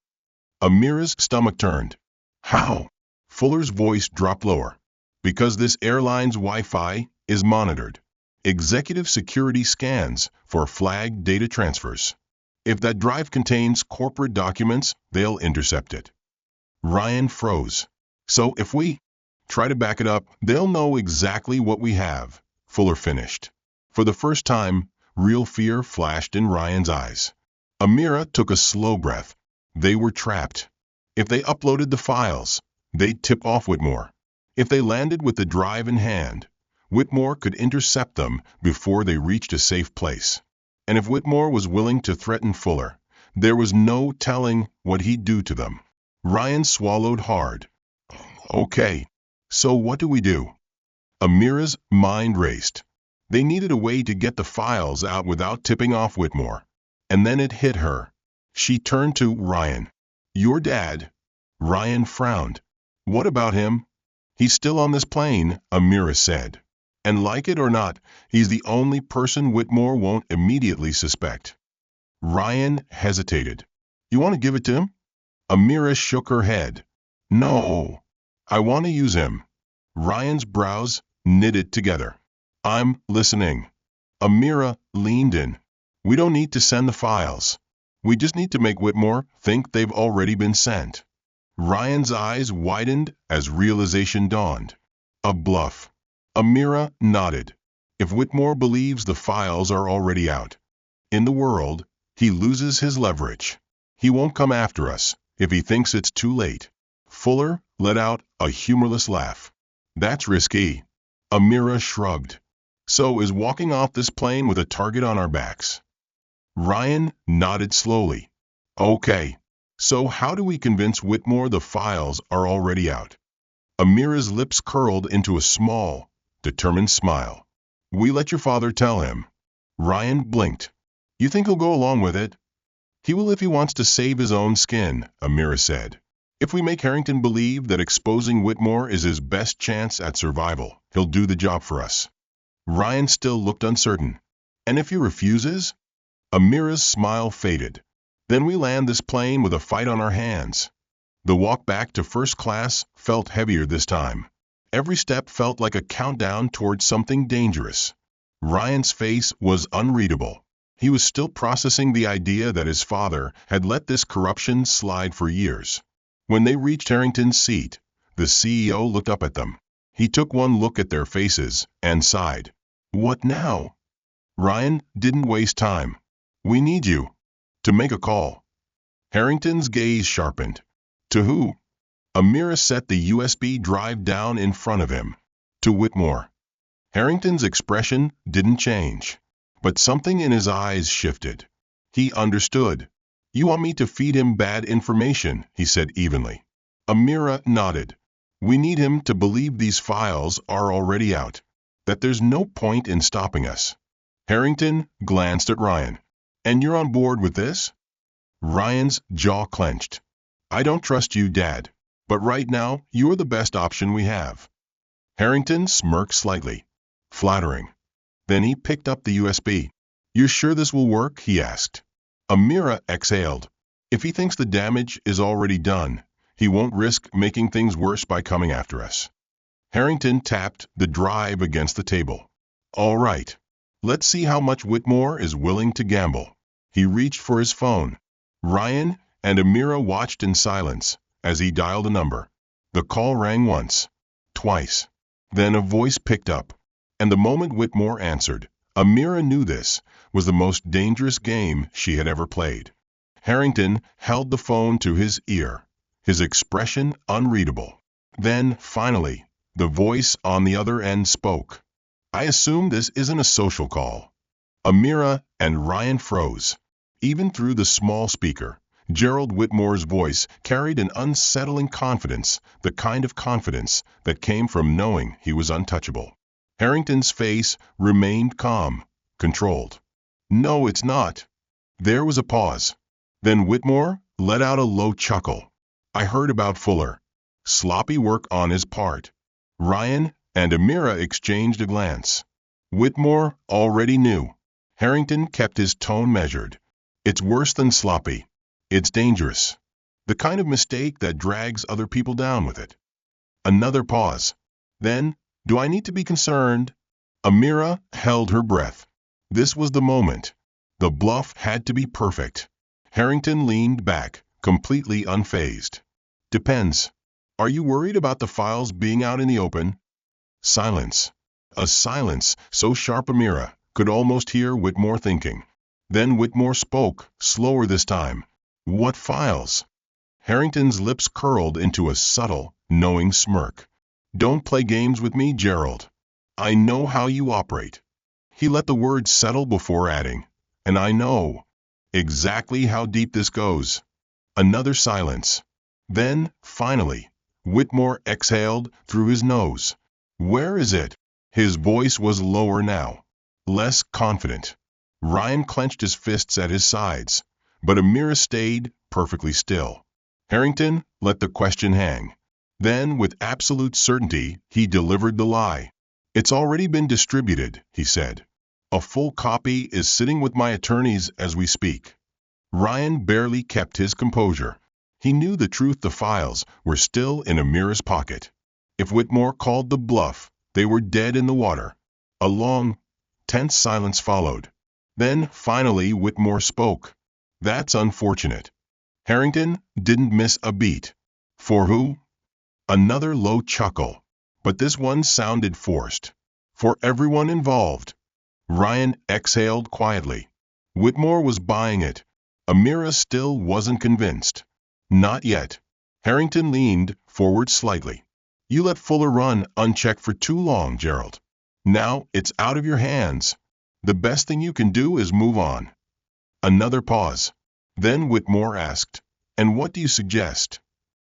Amira's stomach turned. How? Fuller's voice dropped lower. Because this airline's Wi-Fi is monitored. Executive security scans for flagged data transfers. If that drive contains corporate documents, they'll intercept it. Ryan froze. So if we try to back it up, they'll know exactly what we have, Fuller finished. For the first time, real fear flashed in Ryan's eyes. Amira took a slow breath. They were trapped. If they uploaded the files, they'd tip off Whitmore. If they landed with the drive in hand, Whitmore could intercept them before they reached a safe place. And if Whitmore was willing to threaten Fuller, there was no telling what he'd do to them. Ryan swallowed hard. Okay, so what do we do? Amira's mind raced. They needed a way to get the files out without tipping off Whitmore. And then it hit her. She turned to Ryan. Your dad? Ryan frowned. What about him? He's still on this plane, Amira said. And like it or not, he's the only person Whitmore won't immediately suspect. Ryan hesitated. You want to give it to him? Amira shook her head. No, I want to use him. Ryan's brows knitted together. I'm listening. Amira leaned in. We don't need to send the files. We just need to make Whitmore think they've already been sent. Ryan's eyes widened as realization dawned. A bluff. Amira nodded. If Whitmore believes the files are already out in the world, he loses his leverage. He won't come after us if he thinks it's too late. Fuller let out a humorless laugh. That's risky. Amira shrugged. So is walking off this plane with a target on our backs. Ryan nodded slowly. Okay, so how do we convince Whitmore the files are already out? Amira's lips curled into a small, determined smile. We let your father tell him. Ryan blinked. You think he'll go along with it? He will if he wants to save his own skin, Amira said. If we make Harrington believe that exposing Whitmore is his best chance at survival, he'll do the job for us. Ryan still looked uncertain. And if he refuses? Amira's smile faded. Then we land this plane with a fight on our hands. The walk back to first class felt heavier this time. Every step felt like a countdown towards something dangerous. Ryan's face was unreadable. He was still processing the idea that his father had let this corruption slide for years. When they reached Harrington's seat, the CEO looked up at them. He took one look at their faces and sighed. What now? Ryan didn't waste time. We need you to make a call. Harrington's gaze sharpened. To who? Amira set the USB drive down in front of him. To Whitmore. Harrington's expression didn't change, but something in his eyes shifted. He understood. You want me to feed him bad information, he said evenly. Amira nodded. We need him to believe these files are already out, that there's no point in stopping us. Harrington glanced at Ryan. And you're on board with this? Ryan's jaw clenched. I don't trust you, Dad, but right now you're the best option we have. Harrington smirked slightly. Flattering. Then he picked up the USB. You're sure this will work? He asked. Amira exhaled. If he thinks the damage is already done, he won't risk making things worse by coming after us. Harrington tapped the drive against the table. All right. Let's see how much Whitmore is willing to gamble. He reached for his phone. Ryan and Amira watched in silence as he dialed a number. The call rang once, twice. Then a voice picked up, and the moment Whitmore answered, Amira knew this was the most dangerous game she had ever played. Harrington held the phone to his ear, his expression unreadable. Then, finally, the voice on the other end spoke. I assume this isn't a social call. Amira and Ryan froze. Even through the small speaker, Gerald Whitmore's voice carried an unsettling confidence, the kind of confidence that came from knowing he was untouchable. Harrington's face remained calm, controlled. No, it's not. There was a pause. Then Whitmore let out a low chuckle. I heard about Fuller. Sloppy work on his part. Ryan and Amira exchanged a glance. Whitmore already knew. Harrington kept his tone measured. It's worse than sloppy. It's dangerous. The kind of mistake that drags other people down with it. Another pause. Then, do I need to be concerned? Amira held her breath. This was the moment. The bluff had to be perfect. Harrington leaned back, completely unfazed. Depends. Are you worried about the files being out in the open? Silence. A silence so sharp Amira could almost hear Whitmore thinking. Then Whitmore spoke, slower this time. What files? Harrington's lips curled into a subtle, knowing smirk. Don't play games with me, Gerald. I know how you operate. He let the words settle before adding, and I know exactly how deep this goes. Another silence. Then, finally, Whitmore exhaled through his nose. Where is it? His voice was lower now, less confident. Ryan clenched his fists at his sides, but Amira stayed perfectly still. Harrington let the question hang. Then, with absolute certainty, he delivered the lie. It's already been distributed, he said. A full copy is sitting with my attorneys as we speak. Ryan barely kept his composure. He knew the truth. The files were still in Amira's pocket. If Whitmore called the bluff, they were dead in the water. A long, tense silence followed. Then, finally, Whitmore spoke. That's unfortunate. Harrington didn't miss a beat. For who? Another low chuckle. But this one sounded forced. For everyone involved. Ryan exhaled quietly. Whitmore was buying it. Amira still wasn't convinced. Not yet. Harrington leaned forward slightly. You let Fuller run unchecked for too long, Gerald. Now it's out of your hands. The best thing you can do is move on. Another pause. Then Whitmore asked, and what do you suggest?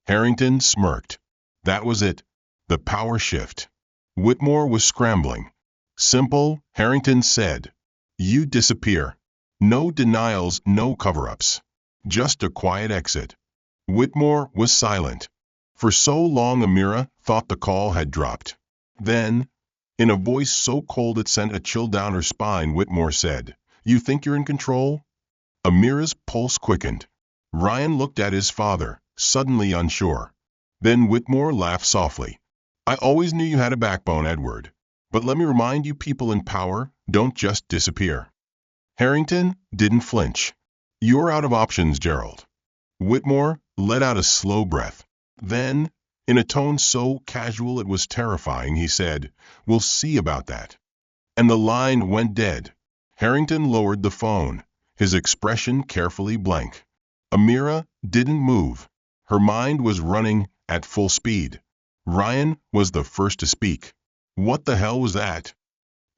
Harrington smirked. That was it. The power shift. Whitmore was scrambling. Simple, Harrington said. You disappear. No denials, no cover-ups. Just a quiet exit. Whitmore was silent. For so long Amira thought the call had dropped. Then, in a voice so cold it sent a chill down her spine, Whitmore said, You think you're in control? Amira's pulse quickened. Ryan looked at his father, suddenly unsure. Then Whitmore laughed softly. I always knew you had a backbone, Edward. But let me remind you, people in power don't just disappear. Harrington didn't flinch. You're out of options, Gerald. Whitmore let out a slow breath. Then, in a tone so casual it was terrifying, he said, We'll see about that. And the line went dead. Harrington lowered the phone, his expression carefully blank. Amira didn't move. Her mind was running at full speed. Ryan was the first to speak. What the hell was that?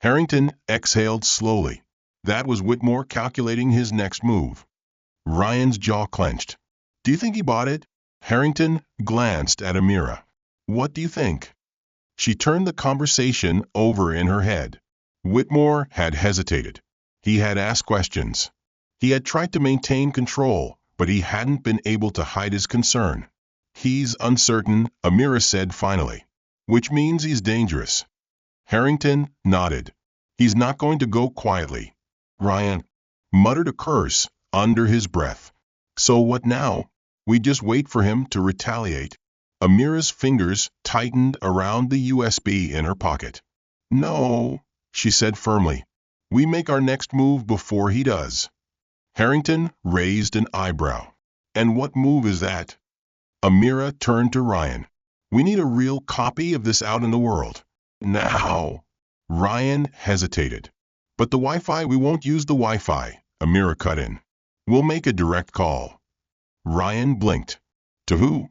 Harrington exhaled slowly. That was Whitmore calculating his next move. Ryan's jaw clenched. Do you think he bought it? Harrington glanced at Amira. What do you think? She turned the conversation over in her head. Whitmore had hesitated. He had asked questions. He had tried to maintain control, but he hadn't been able to hide his concern. He's uncertain, Amira said finally. Which means he's dangerous. Harrington nodded. He's not going to go quietly. Ryan muttered a curse under his breath. So what now? We just wait for him to retaliate. Amira's fingers tightened around the USB in her pocket. No, she said firmly. We make our next move before he does. Harrington raised an eyebrow. And what move is that? Amira turned to Ryan. We need a real copy of this out in the world. Now. Ryan hesitated. But the Wi-Fi, we won't use the Wi-Fi, Amira cut in. We'll make a direct call. Ryan blinked. To who?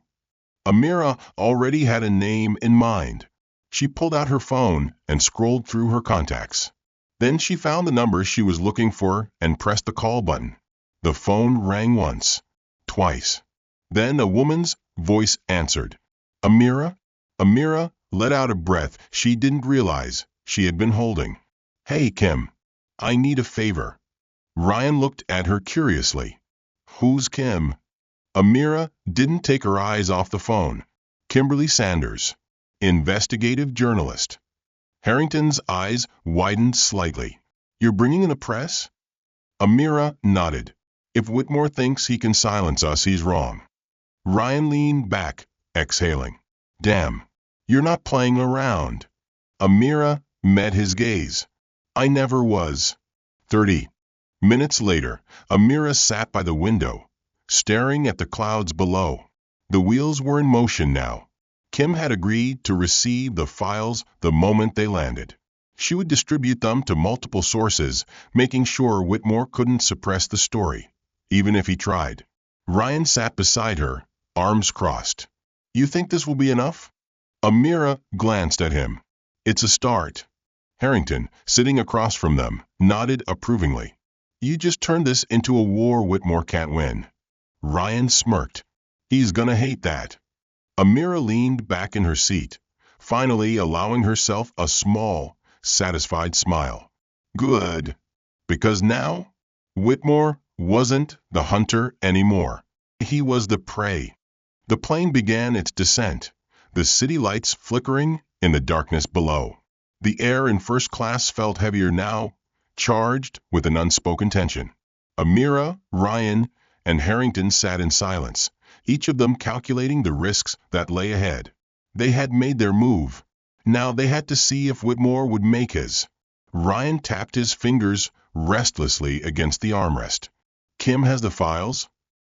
Amira already had a name in mind. She pulled out her phone and scrolled through her contacts. Then she found the number she was looking for and pressed the call button. The phone rang once, twice. Then a woman's voice answered. Amira? Amira let out a breath she didn't realize she had been holding. Hey, Kim. I need a favor. Ryan looked at her curiously. Who's Kim? Amira didn't take her eyes off the phone. Kimberly Sanders, investigative journalist. Harrington's eyes widened slightly. You're bringing in the press? Amira nodded. If Whitmore thinks he can silence us, he's wrong. Ryan leaned back, exhaling. Damn, you're not playing around. Amira met his gaze. I never was. 30 minutes later, Amira sat by the window, staring at the clouds below. The wheels were in motion now. Kim had agreed to receive the files the moment they landed. She would distribute them to multiple sources, making sure Whitmore couldn't suppress the story, even if he tried. Ryan sat beside her, arms crossed. You think this will be enough? Amira glanced at him. It's a start. Harrington, sitting across from them, nodded approvingly. You just turned this into a war Whitmore can't win. Ryan smirked. He's gonna hate that. Amira leaned back in her seat, finally allowing herself a small, satisfied smile. Good. Because now, Whitmore wasn't the hunter anymore. He was the prey. The plane began its descent, the city lights flickering in the darkness below. The air in first class felt heavier now, charged with an unspoken tension. Amira, Ryan, and Harrington sat in silence, each of them calculating the risks that lay ahead. They had made their move. Now they had to see if Whitmore would make his. Ryan tapped his fingers restlessly against the armrest. Kim has the files?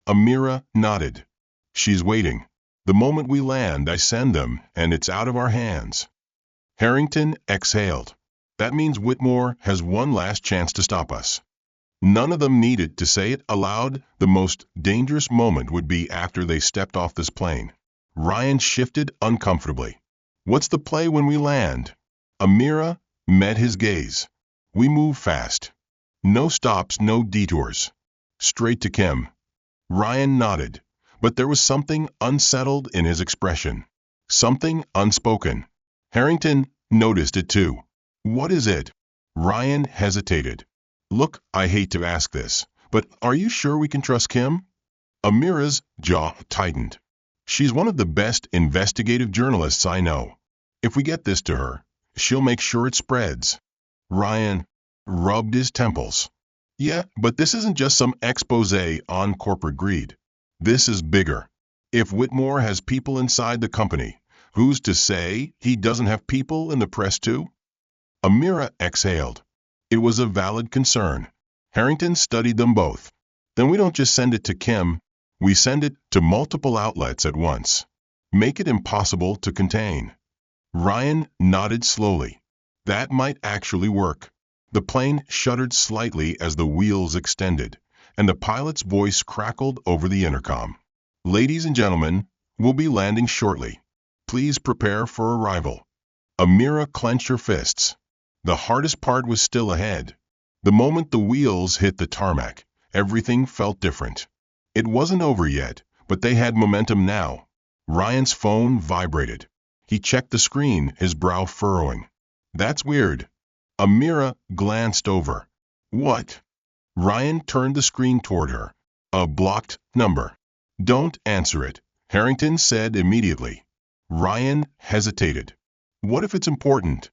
Amira nodded. She's waiting. The moment we land, I send them, and it's out of our hands. Harrington exhaled. That means Whitmore has one last chance to stop us. None of them needed to say it aloud. The most dangerous moment would be after they stepped off this plane. Ryan shifted uncomfortably. What's the play when we land? Amira met his gaze. We move fast. No stops, no detours. Straight to Kim. Ryan nodded, but there was something unsettled in his expression. Something unspoken. Harrington noticed it too. What is it? Ryan hesitated. Look, I hate to ask this, but are you sure we can trust Kim? Amira's jaw tightened. She's one of the best investigative journalists I know. If we get this to her, she'll make sure it spreads. Ryan rubbed his temples. Yeah, but this isn't just some expose on corporate greed. This is bigger. If Whitmore has people inside the company, who's to say he doesn't have people in the press too? Amira exhaled. It was a valid concern. Harrington studied them both. Then we don't just send it to Kim, we send it to multiple outlets at once. Make it impossible to contain. Ryan nodded slowly. That might actually work. The plane shuddered slightly as the wheels extended, and the pilot's voice crackled over the intercom. Ladies and gentlemen, we'll be landing shortly. Please prepare for arrival. Amira clenched her fists. The hardest part was still ahead. The moment the wheels hit the tarmac, everything felt different. It wasn't over yet, but they had momentum now. Ryan's phone vibrated. He checked the screen, his brow furrowing. That's weird. Amira glanced over. What? Ryan turned the screen toward her. A blocked number. Don't answer it, Harrington said immediately. Ryan hesitated. What if it's important?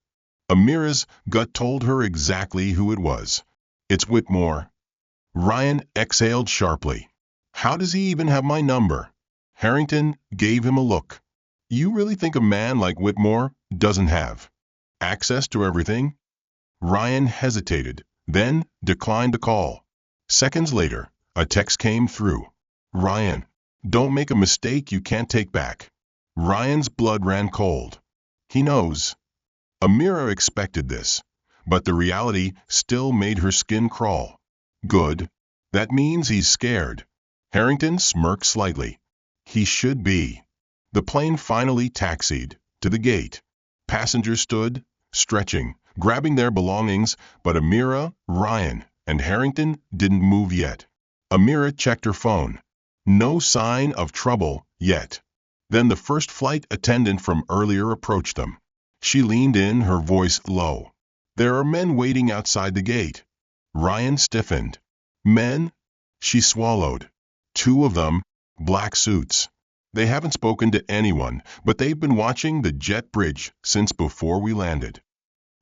Amira's gut told her exactly who it was. It's Whitmore. Ryan exhaled sharply. How does he even have my number? Harrington gave him a look. You really think a man like Whitmore doesn't have access to everything? Ryan hesitated, then declined the call. Seconds later, a text came through. Ryan, don't make a mistake you can't take back. Ryan's blood ran cold. He knows. Amira expected this, but the reality still made her skin crawl. Good. That means he's scared. Harrington smirked slightly. He should be. The plane finally taxied to the gate. Passengers stood, stretching, grabbing their belongings, but Amira, Ryan, and Harrington didn't move yet. Amira checked her phone. No sign of trouble yet. Then the first flight attendant from earlier approached them. She leaned in, her voice low. There are men waiting outside the gate. Ryan stiffened. Men? She swallowed. 2 of them, black suits. They haven't spoken to anyone, but they've been watching the jet bridge since before we landed.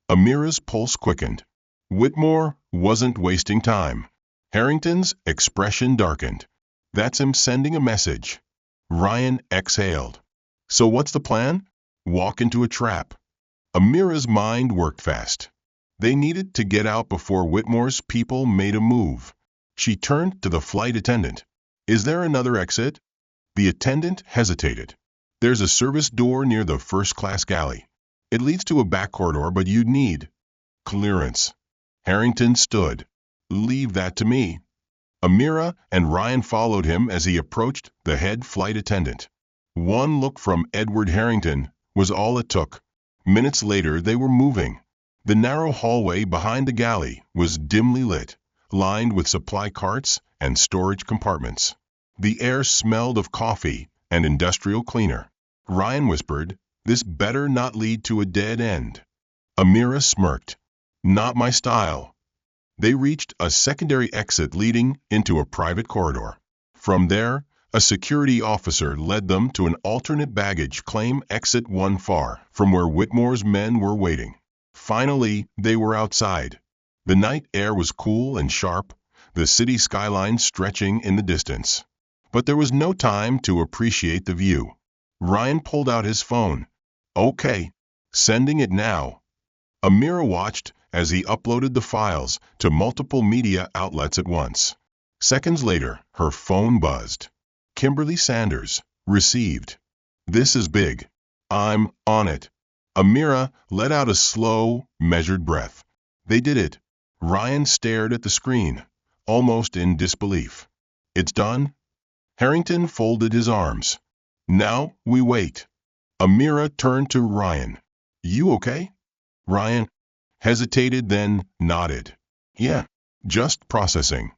Amira's pulse quickened. Whitmore wasn't wasting time. Harrington's expression darkened. That's him sending a message. Ryan exhaled. So what's the plan? Walk into a trap. Amira's mind worked fast. They needed to get out before Whitmore's people made a move. She turned to the flight attendant. Is there another exit? The attendant hesitated. There's a service door near the first-class galley. It leads to a back corridor, but you'd need clearance. Harrington stood. Leave that to me. Amira and Ryan followed him as he approached the head flight attendant. One look from Edward Harrington was all it took. Minutes later, they were moving. The narrow hallway behind the galley was dimly lit, lined with supply carts and storage compartments. The air smelled of coffee and industrial cleaner. Ryan whispered, "This better not lead to a dead end." Amira smirked. "Not my style." They reached a secondary exit leading into a private corridor. From there, a security officer led them to an alternate baggage claim exit one far from where Whitmore's men were waiting. Finally, they were outside. The night air was cool and sharp, the city skyline stretching in the distance. But there was no time to appreciate the view. Ryan pulled out his phone. Okay, sending it now. Amira watched as he uploaded the files to multiple media outlets at once. Seconds later, her phone buzzed. Kimberly Sanders, received. This is big. I'm on it. Amira let out a slow, measured breath. They did it. Ryan stared at the screen, almost in disbelief. It's done? Harrington folded his arms. Now we wait. Amira turned to Ryan. You okay? Ryan hesitated, then nodded. Yeah, just processing.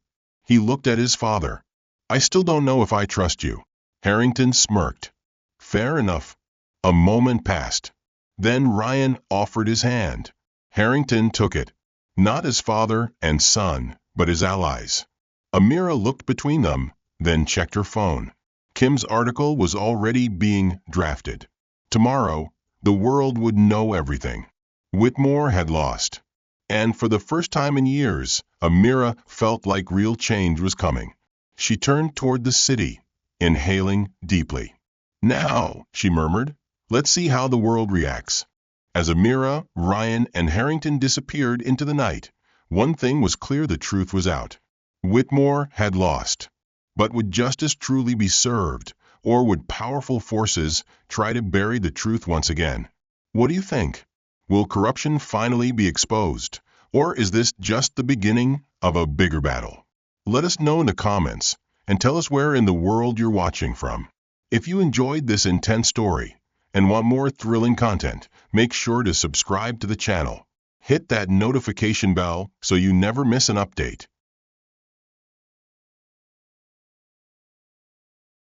He looked at his father. I still don't know if I trust you. Harrington smirked. Fair enough. A moment passed. Then Ryan offered his hand. Harrington took it. Not as father and son, but as allies. Amira looked between them, then checked her phone. Kim's article was already being drafted. Tomorrow, the world would know everything. Whitmore had lost. And for the first time in years, Amira felt like real change was coming. She turned toward the city, inhaling deeply. Now, she murmured, let's see how the world reacts. As Amira, Ryan, and Harrington disappeared into the night, one thing was clear: the truth was out. Whitmore had lost. But would justice truly be served, or would powerful forces try to bury the truth once again? What do you think? Will corruption finally be exposed, or is this just the beginning of a bigger battle? Let us know in the comments, and tell us where in the world you're watching from. If you enjoyed this intense story and want more thrilling content, make sure to subscribe to the channel. Hit that notification bell so you never miss an update.